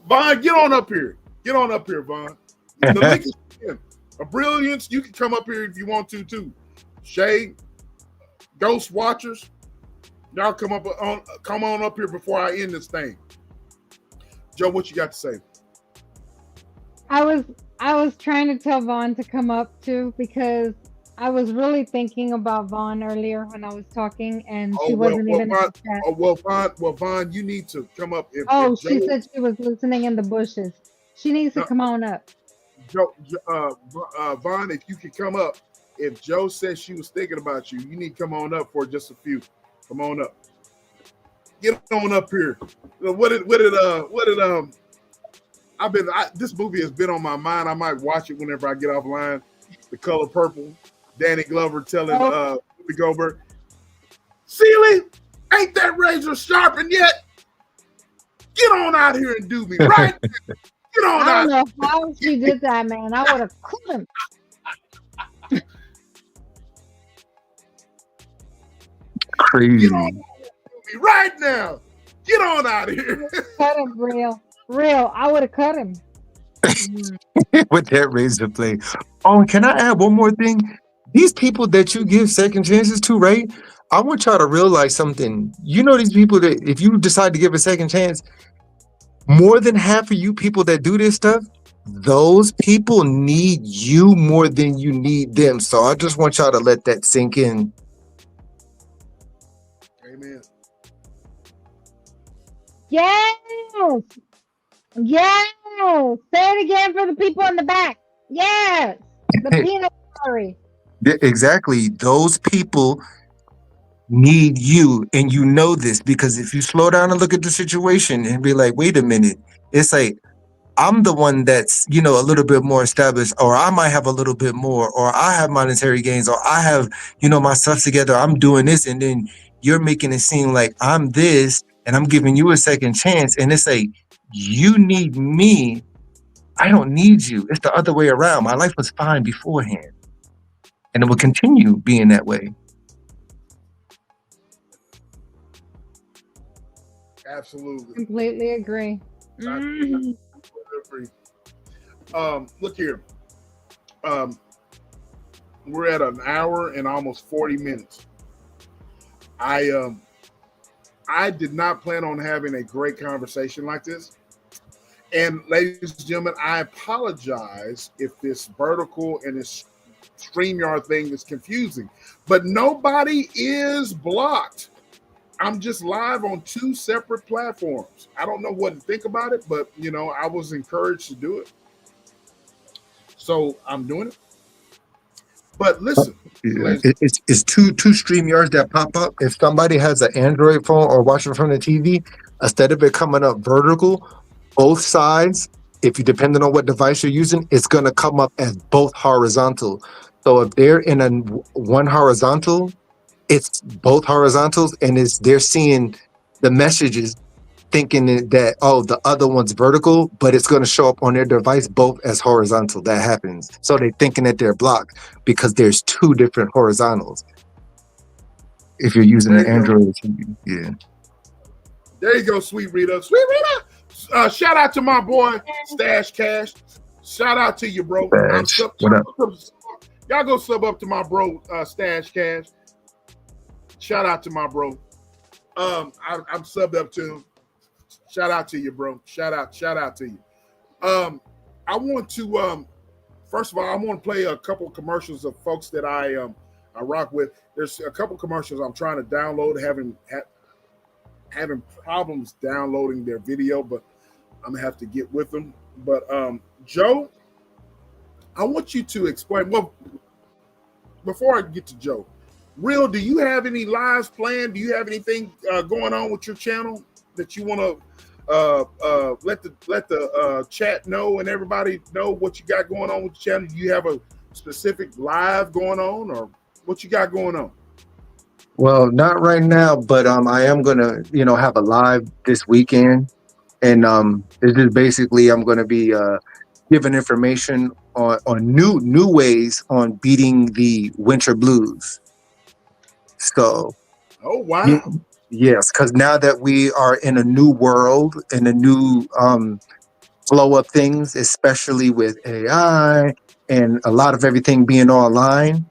Vaughn, get on up here. Get on up here, Vaughn. The link is in. A Brilliance, you can come up here if you want to, too. Shay, Ghost Watchers, y'all come on up here before I end this thing. Joe, what you got to say? I was trying to tell Vaughn to come up too because I was really thinking about Vaughn earlier when I was talking, and she wasn't even in the chat. Vaughn, you need to come up. She said she was listening in the bushes. She needs to come on up. Vaughn, if you could come up. If Joe says she was thinking about you, you need to come on up for just a few. Come on up. Get on up here. This movie has been on my mind. I might watch it whenever I get offline. The Color Purple. Danny Glover telling Whoopi Goldberg, Celie, ain't that razor sharpened yet? Get on out here and do me, right? Get on out. I don't know how she did that, man. I would have killed him. Crazy. Get on out here and do me right now. Get on out of here. Cut him, real. I would have cut him. With that razor blade. Oh, and can I add one more thing? These people that you give second chances to, right? I want y'all to realize something. These people that if you decide to give a second chance, more than half of you people that do this stuff, those people need you more than you need them. So I just want y'all to let that sink in. Amen. Yes. Say it again for the people in the back. Yes. The peanut gallery. Exactly. Those people need you, and you know this because if you slow down and look at the situation and be like, wait a minute, it's like I'm the one that's a little bit more established, or I might have a little bit more, or I have monetary gains, or I have my stuff together, I'm doing this, and then you're making it seem like I'm this and I'm giving you a second chance, and it's like you need me, I don't need you. It's the other way around. My life was fine beforehand, and it will continue being that way. Absolutely. Completely agree. Look here. We're at an hour and almost 40 minutes. I did not plan on having a great conversation like this. And ladies and gentlemen, I apologize if this vertical and this StreamYard thing is confusing, but nobody is blocked. I'm just live on two separate platforms. I don't know what to think about it, but I was encouraged to do it, so I'm doing it. But listen, Yeah, it's two StreamYards that pop up. If somebody has an Android phone or watching from the TV, instead of it coming up vertical, both sides, if you depending on what device you're using, it's gonna come up as both horizontal. So if they're in a one horizontal, it's both horizontals, and they're seeing the messages thinking that, oh, the other one's vertical, but it's going to show up on their device both as horizontal. That happens. So they're thinking that they're blocked because there's two different horizontals. If you're using there an you Android, yeah. There you go, Sweet Rita. Sweet Rita. Shout out to my boy Stash Cash. Shout out to you, bro. What up? Y'all go sub up to my bro Stash Cash. Shout out to my bro. I'm subbed up to him. Shout out to you, bro. Shout out to you. I want to first of all, I want to play a couple commercials of folks that I rock with. There's a couple commercials I'm trying to download, having problems downloading their video, but I'm gonna have to get with them. But Joe, I want you to explain. Well, before I get to Joe, Real, do you have any lives planned? Do you have anything going on with your channel that you want to let the chat know and everybody know what you got going on with the channel? Do you have a specific live going on, or what you got going on? Well, not right now, but I am gonna, have a live this weekend, and it's just basically I'm gonna be giving information on new ways on beating the winter blues. So, oh wow, yes, because now that we are in a new world, in a new flow of things, especially with AI and a lot of everything being online,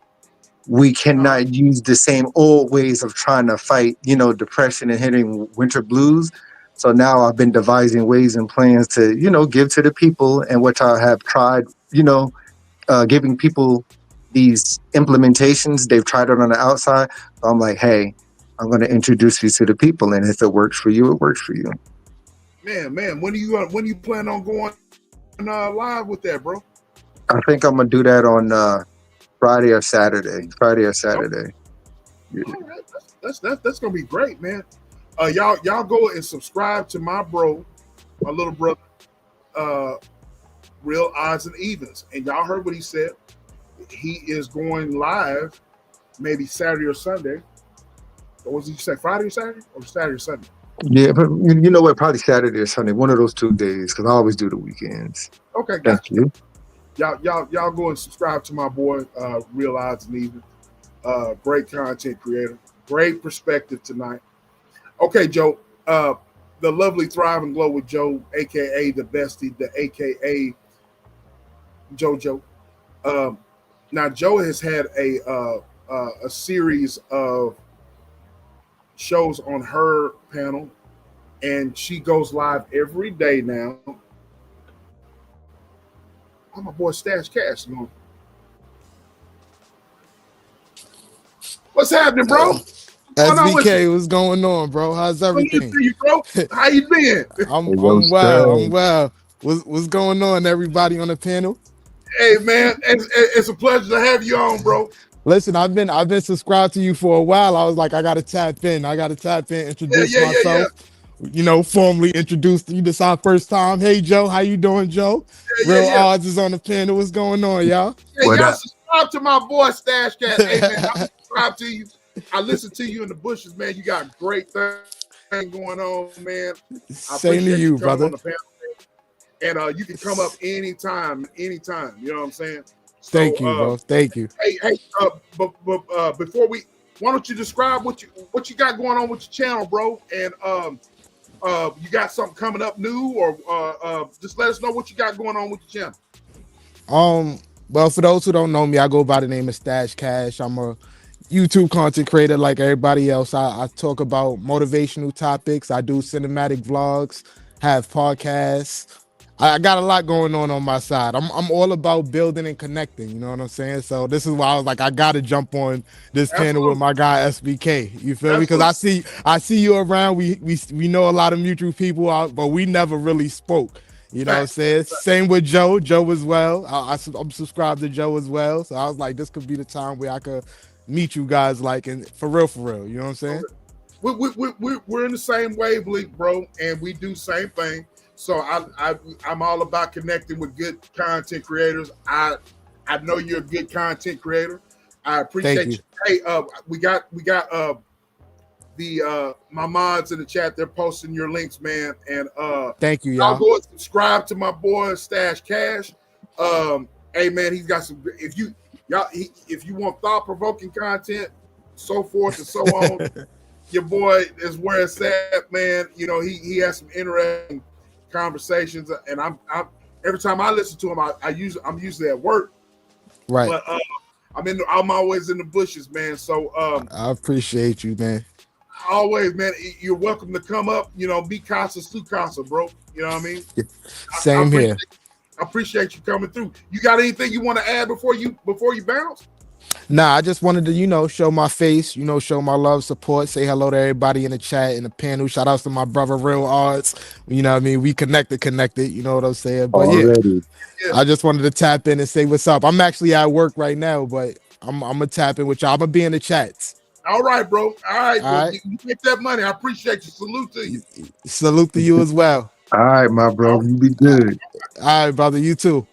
we cannot use the same old ways of trying to fight, depression and hitting winter blues. So now I've been devising ways and plans to, give to the people, and which I have tried, giving people these implementations. They've tried it on the outside. So I'm like, hey, I'm going to introduce you to the people, and if it works for you, it works for you. Man, when do you plan on going live with that, bro? I think I'm gonna do that on Friday or Saturday. Yeah. All right. That's gonna be great, man. Y'all go and subscribe to my little brother, Real Odds and Evens, and y'all heard what he said. He is going live maybe Saturday or Sunday. Or was he say Friday or Saturday, or Saturday or Sunday? Yeah, but you know what? Probably Saturday or Sunday, one of those 2 days, because I always do the weekends. Okay, gotcha. You. Y'all go and subscribe to my boy, Real Odds and Even. Great content creator, great perspective tonight. Okay, Joe, the lovely Thrive and Glow with Joe, aka the Bestie, the aka JoJo. Now Joe has had a series of shows on her panel, and she goes live every day now. Oh, my boy Stash Cash. What's happening, bro? SBK, what's going on, bro? How's everything? You, bro. How you been? I'm well. What's going on, everybody on the panel? Hey, man, it's a pleasure to have you on, bro. Listen, I've been subscribed to you for a while. I was like, I gotta tap in, introduce myself. Yeah. Formally introduce you. This our first time. Hey, Joe, how you doing, Joe? Real Odds is on the panel. What's going on, y'all? Hey, y'all subscribe to my boy Stash Cat. Hey, man, I subscribe to you. I listen to you in the bushes, man. You got a great thing going on, man. Same to you, brother. And you can come up anytime. You know what I'm saying? Thank you, bro. Thank you. Hey, but before why don't you describe what you got going on with your channel, bro? And you got something coming up new, or just let us know what you got going on with your channel. Well, for those who don't know me, I go by the name of Stash Cash. I'm a YouTube content creator like everybody else. I talk about motivational topics. I do cinematic vlogs, have podcasts. I got a lot going on my side. I'm all about building and connecting. You know what I'm saying? So this is why I was like, I got to jump on this panel with Absolutely. my guy SBK. You feel me? Because Absolutely. I see you around. We know a lot of mutual people out, but we never really spoke. You know what I'm Facts. saying? Same with Joe. Joe as well. I'm subscribed to Joe as well. So I was like, this could be the time where I could meet you guys, like, and for real, for real. You know what I'm saying? Okay. We're in the same wavelength, bro, and we do same thing. So I'm all about connecting with good content creators. I know you're a good content creator. I appreciate you. Hey, we got the my mods in the chat. They're posting your links, man. And thank you, I'll y'all. go and subscribe to my boy Stash Cash. Hey man, he's got some. If you want thought provoking content, so forth and so on, your boy is where it's at, man. You know he has some interesting conversations, and I'm every time I listen to him, I'm usually at work, right? But I'm always in the bushes, man. So I appreciate you, man. Always, man. You're welcome to come up. You know, be casa su casa, bro. You know what I mean? Same here. I appreciate you coming through. You got anything you want to add before you bounce? Nah, I just wanted to, show my face, show my love, support, say hello to everybody in the chat, in the panel. Shout outs to my brother, Real Arts. You know what I mean? We connected, you know what I'm saying? But already. Yeah, I just wanted to tap in and say what's up. I'm actually at work right now, but I'm gonna tap in with y'all. I'm gonna be in the chats. All right, bro. All right. You make that money. I appreciate you. Salute to you. Salute to you as well. All right, my bro. You be good. All right, brother. You too.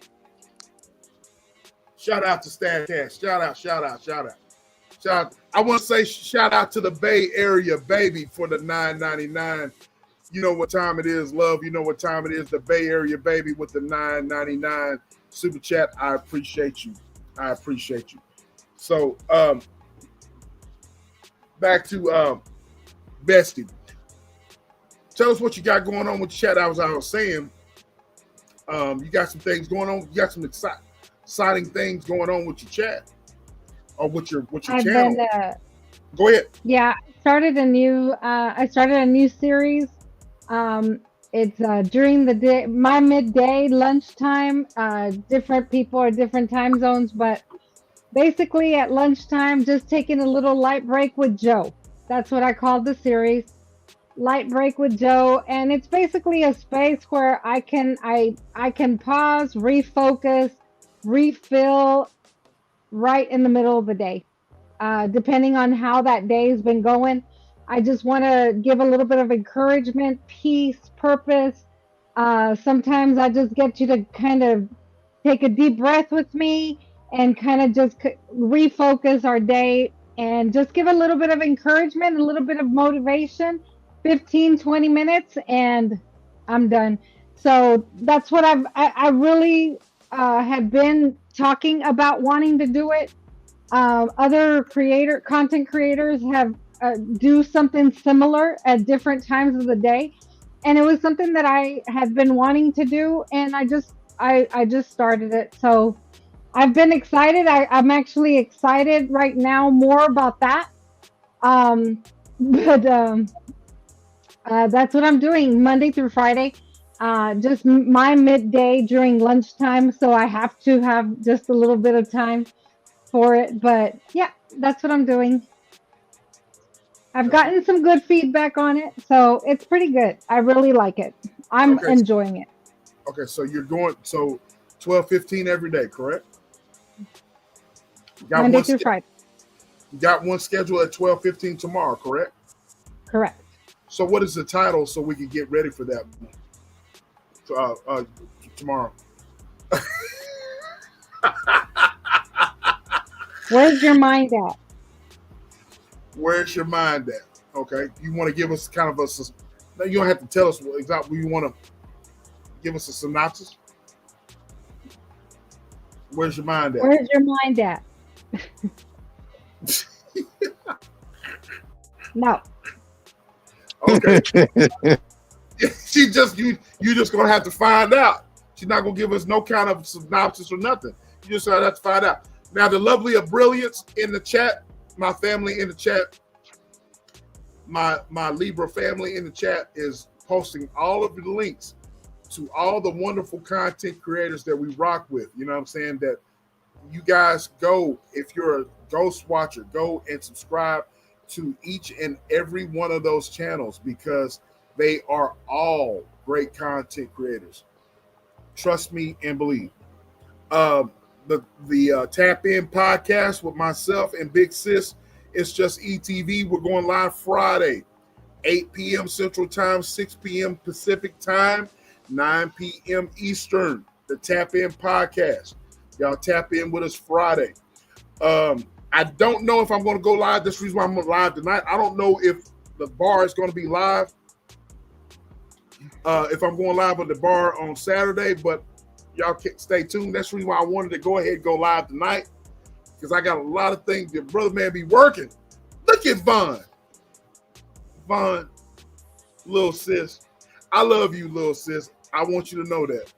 Shout out to Stan Cash. Shout out. I want to say shout out to the Bay Area baby for the $9.99. You know what time it is, love. You know what time it is. The Bay Area baby with the $9.99 super chat. I appreciate you. So back to Bestie. Tell us what you got going on with the chat. I was saying, you got some things going on. You got some exciting things going on with your chat or with your channel. Go ahead. Yeah, I started a new series. It's during the day, my midday lunchtime. Different people are different time zones, but basically at lunchtime, just taking a little light break with Joe. That's what I called the series. Light break with Joe, and it's basically a space where I can pause, refocus, refill right in the middle of the day. Depending on how that day has been going, I just want to give a little bit of encouragement, peace, purpose. Sometimes I just get you to kind of take a deep breath with me and kind of just refocus our day and just give a little bit of encouragement, a little bit of motivation. 15-20 minutes and I'm done. So that's what I really have been talking about wanting to do it. Other content creators have do something similar at different times of the day, and it was something that I have been wanting to do, and I just started it. So I've been excited. I'm actually excited right now more about that. That's what I'm doing Monday through Friday. Just my midday during lunchtime, so I have to have just a little bit of time for it. But yeah, that's what I'm doing. I've gotten some good feedback on it, so it's pretty good. I really like it. I'm enjoying it. Okay, so you're going 12:15 every day, correct? Monday through Friday. You got one schedule at 12:15 tomorrow, correct? Correct. So what is the title so we can get ready for that tomorrow? Where's your mind at? Where's your mind at? Okay. You want to give us kind of a, you don't have to tell us exactly. You want to give us a synopsis? Where's your mind at? Where's your mind at? No. Okay. She just you just gonna have to find out. She's not gonna give us no kind of synopsis or nothing. You just have to find out. Now the lovely of brilliance in the chat, my family in the chat, my Libra family in the chat is posting all of the links to all the wonderful content creators that we rock with. You know what I'm saying? That you guys go, if you're a Ghost Watcher, go and subscribe to each and every one of those channels because they are all great content creators. Trust me and believe. The Tap In podcast with myself and Big Sis, it's just ETV. We're going live Friday, 8 p.m. Central Time, 6 p.m. Pacific Time, 9 p.m. Eastern. The Tap In podcast. Y'all tap in with us Friday. I don't know if I'm going to go live. That's the reason why I'm live tonight. I don't know if the bar is going to be live. If I'm going live at the bar on Saturday, but y'all can stay tuned. That's the reason why I wanted to go ahead and go live tonight because I got a lot of things that brother man be working. Look at Vaughn. Vaughn, little sis. I love you, little sis. I want you to know that.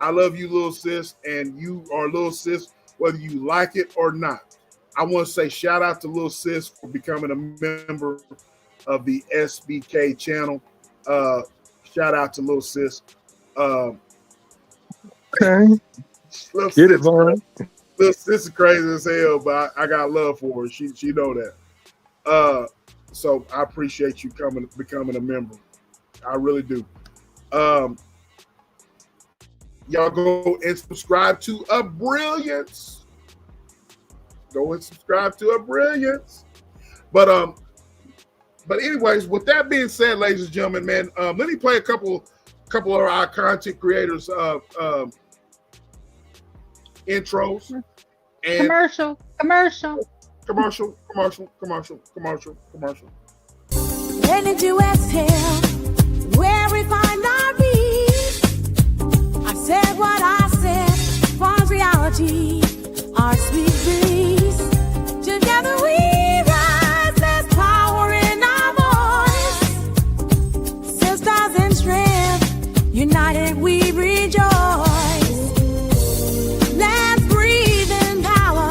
I love you, little sis, and you are little sis, whether you like it or not. I want to say shout out to little sis for becoming a member of the SBK channel. Shout out to little sis. Okay. Get it, Vaughn. Little sis is crazy as hell, but I got love for her. She know that. So I appreciate you becoming a member. I really do. Y'all go and subscribe to A Brilliance. Go and subscribe to A Brilliance. But anyways, with that being said, ladies and gentlemen, man, let me play a couple of our content creators intros and Commercial. Ready to exhale, where we find our peace. I said what I said, false reality, our sweet breeze. Together we rise, there's power in our voice. Sisters in strength, united we rejoice. Let's breathe in power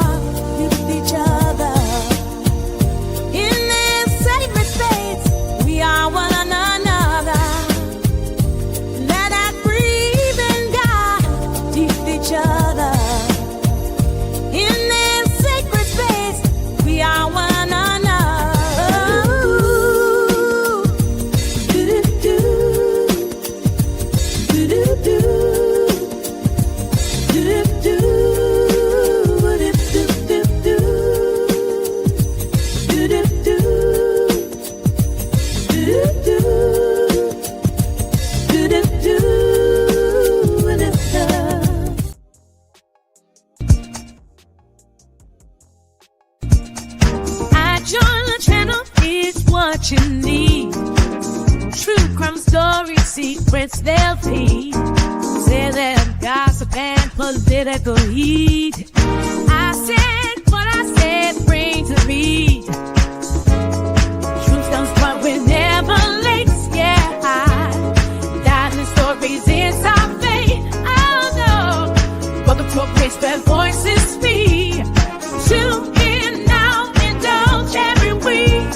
with each other. In this sacred space, we are one another. Let us breathe in God, teach each other. In this sacred space, we are one another. Ooh. Do-do-do. Do-do-do. Do-do-do. Do-do-do-do-do. Do-do-do. Do-do-do. Do-do-do. I join the channel, it's what you need. True crime stories, secrets they'll feed. Say that gossip and political heat. I said what I said, bring to read. Truth comes but we're never late, yeah. Diamond stories, it's our fate, oh no. Welcome to a place where voices speak. Tune in now, indulge every week.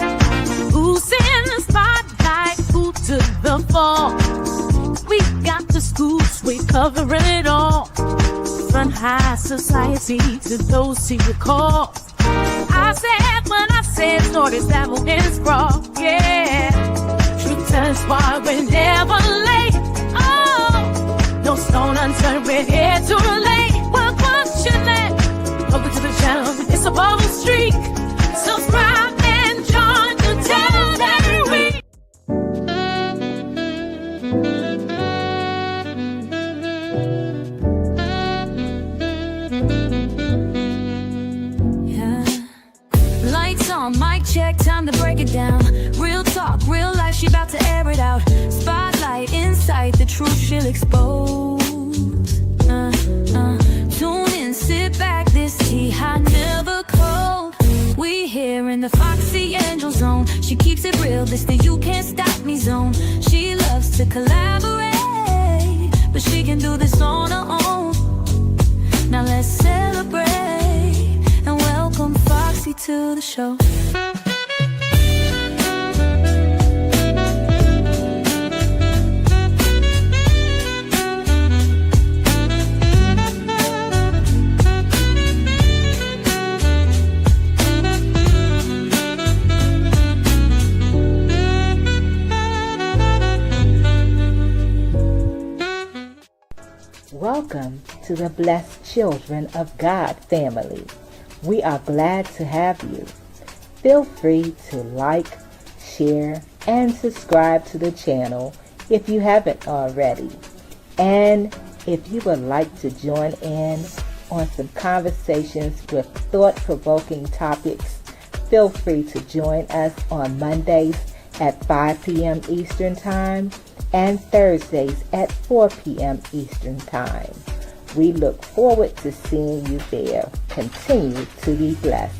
Who's in the spotlight, who took the fall? We got the scoops, we cover it all. From high society to those who recall. I said when I said stories that will enthrall, yeah. Truth turns why we're never late. Oh, no stone unturned, we're here to relate. Well, question that. Welcome to the channel, it's a bold streak. Subscribe and join the channel every week. Yeah. Lights on, mic check, time to break it down. Real talk, real life, she about to air it out. Spotlight, insight, the truth she'll expose. Tune in, sit back, this tea hot, never cold. We here in the Foxy Angel Zone. She keeps it real, this the you can't stop me zone. She loves to collaborate, but she can do this on her own. Now let's celebrate and welcome Foxy to the show. Welcome to the Blessed Children of God family. We are glad to have you. Feel free to like, share, and subscribe to the channel if you haven't already. And if you would like to join in on some conversations with thought-provoking topics, feel free to join us on Mondays at 5 p.m. Eastern Time and Thursdays at 4 p.m. Eastern Time. We look forward to seeing you there. Continue to be blessed.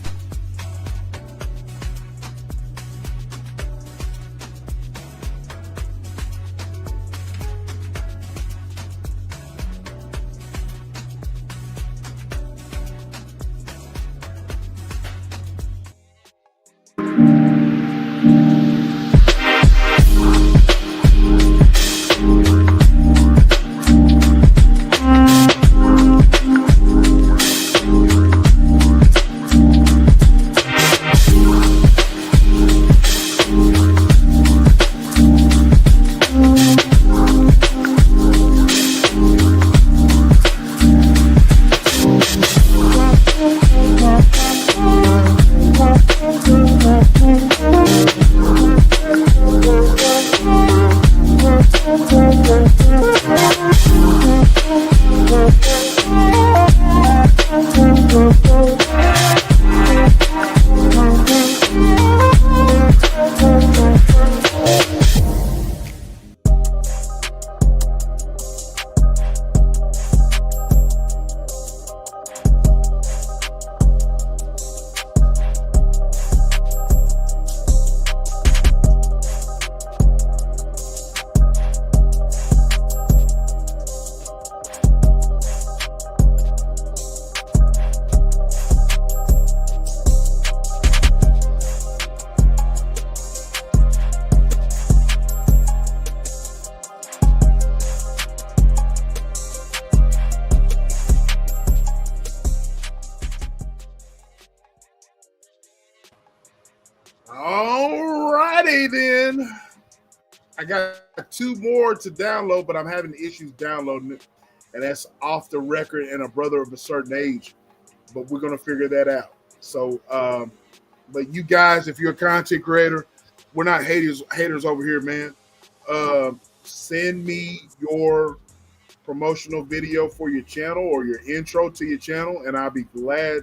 Alrighty then. I got 2 more to download, but I'm having issues downloading it, and that's Off the Record and A Brother of a Certain Age. But we're gonna figure that out. So, but you guys, if you're a content creator, we're not haters over here, man. Send me your promotional video for your channel or your intro to your channel, and I'll be glad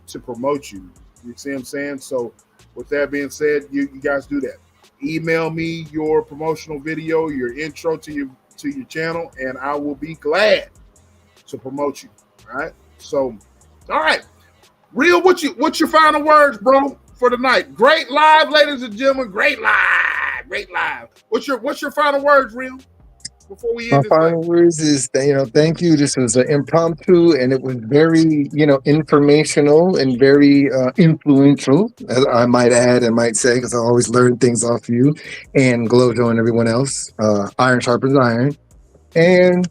to promote you. You see what I'm saying? So with that being said, you guys do that. Email me your promotional video, your intro to your channel, and I will be glad to promote you. All right. So, all right. Real, what's your final words, bro, for the night? Great live, ladies and gentlemen. Great live. Great live. What's your final words, Real? Before we end My this final words is, thank you. This was an impromptu, and it was very, informational and very influential, as I might add and might say, because I always learn things off you and Glojo and everyone else. Iron sharpens iron. And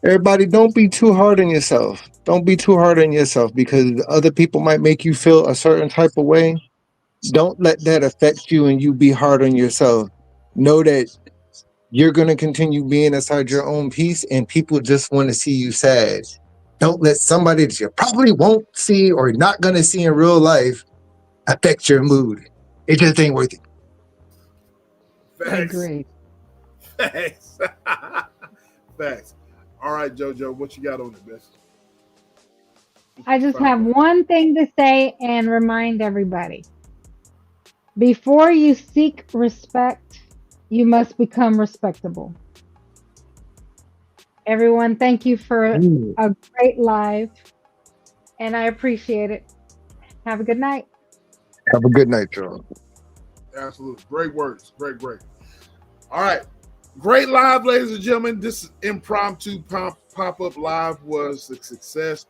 everybody, don't be too hard on yourself. Don't be too hard on yourself, because other people might make you feel a certain type of way. Don't let that affect you and you be hard on yourself. Know that you're going to continue being inside your own peace, and people just want to see you sad. Don't let somebody that you probably won't see or not going to see in real life affect your mood. It just ain't worth it. Facts. Agreed. Facts. Facts. All right, JoJo, what you got on it, best? I just have one thing to say and remind everybody. Before you seek respect, you must become respectable. Everyone, thank you for a great live, and I appreciate it. Have a good night. Have a good night, y'all. Absolutely. Great words. Great. All right. Great live, ladies and gentlemen. This impromptu pop-up live was a success.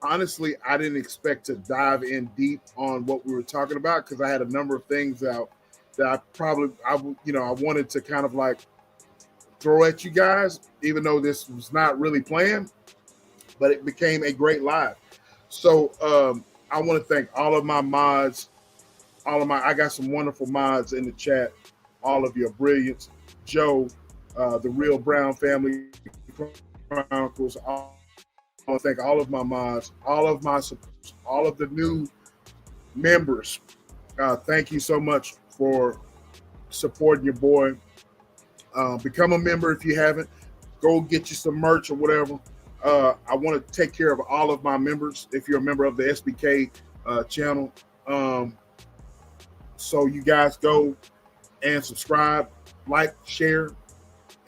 Honestly, I didn't expect to dive in deep on what we were talking about, because I had a number of things out that I wanted to kind of like throw at you guys, even though this was not really planned, but it became a great live. So I want to thank all of my mods, I got some wonderful mods in the chat. All of your brilliance. Joe, the Real Brown Family Chronicles. I want to thank all of my mods, all of my supporters, all of the new members. Thank you so much for supporting your boy. Become a member if you haven't. Go get you some merch or whatever. I want to take care of all of my members if you're a member of the SBK channel. So you guys go and subscribe, like, share,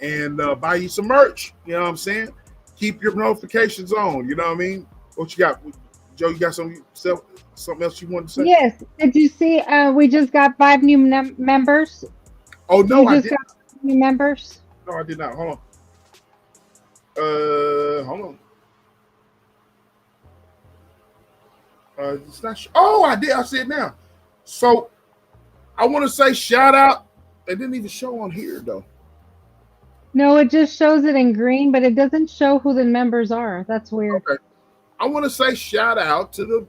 and buy you some merch. You know what I'm saying? Keep your notifications on. You know what I mean? What you got, Joe? You got something else you want to say? Yes. Did you see? We just got 5 new members. Oh no, I just got 5 new members. No, I did not. Hold on. Hold on. It's not. Oh, I did. I see it now. So I want to say shout out. It didn't even show on here though. No, it just shows it in green, but it doesn't show who the members are. That's weird. Okay. I want to say shout out to the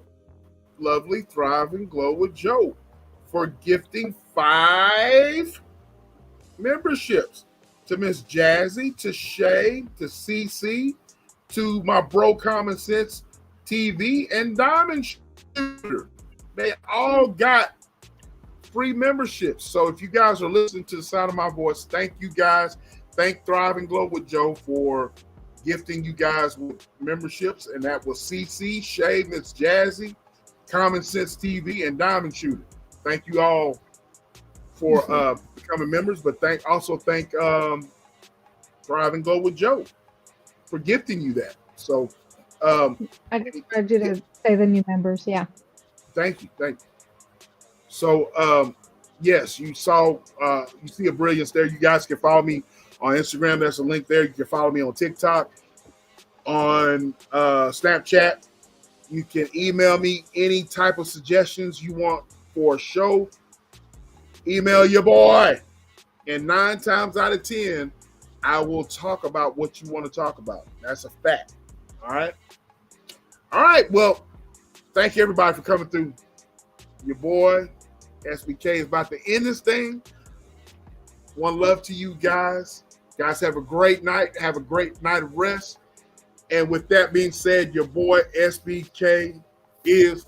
lovely Thrive and Glow with Joe for gifting 5 memberships to Miss Jazzy, to Shay, to CC, to my bro Common Sense TV, and Diamond Shooter. They all got free memberships. So if you guys are listening to the sound of my voice, thank you guys. Thank Thrive and Glow with Joe for gifting you guys with memberships. And that was CC, Shay, Miss Jazzy, Common Sense TV, and Diamond Shooter. Thank you all for becoming members, but thank Thrive and Glow with Joe for gifting you that. So I just wanted you to say the new members. Yeah. Thank you. So yes, you saw you see a brilliance there. You guys can follow me on Instagram. There's a link there. You can follow me on TikTok, on Snapchat. You can email me any type of suggestions you want for a show. Email your boy, and 9 times out of 10, I will talk about what you want to talk about. That's a fact. All right. Well, thank you everybody for coming through. Your boy SBK is about to end this thing. One love to you guys. Guys, have a great night. Have a great night of rest. And with that being said, your boy SBK is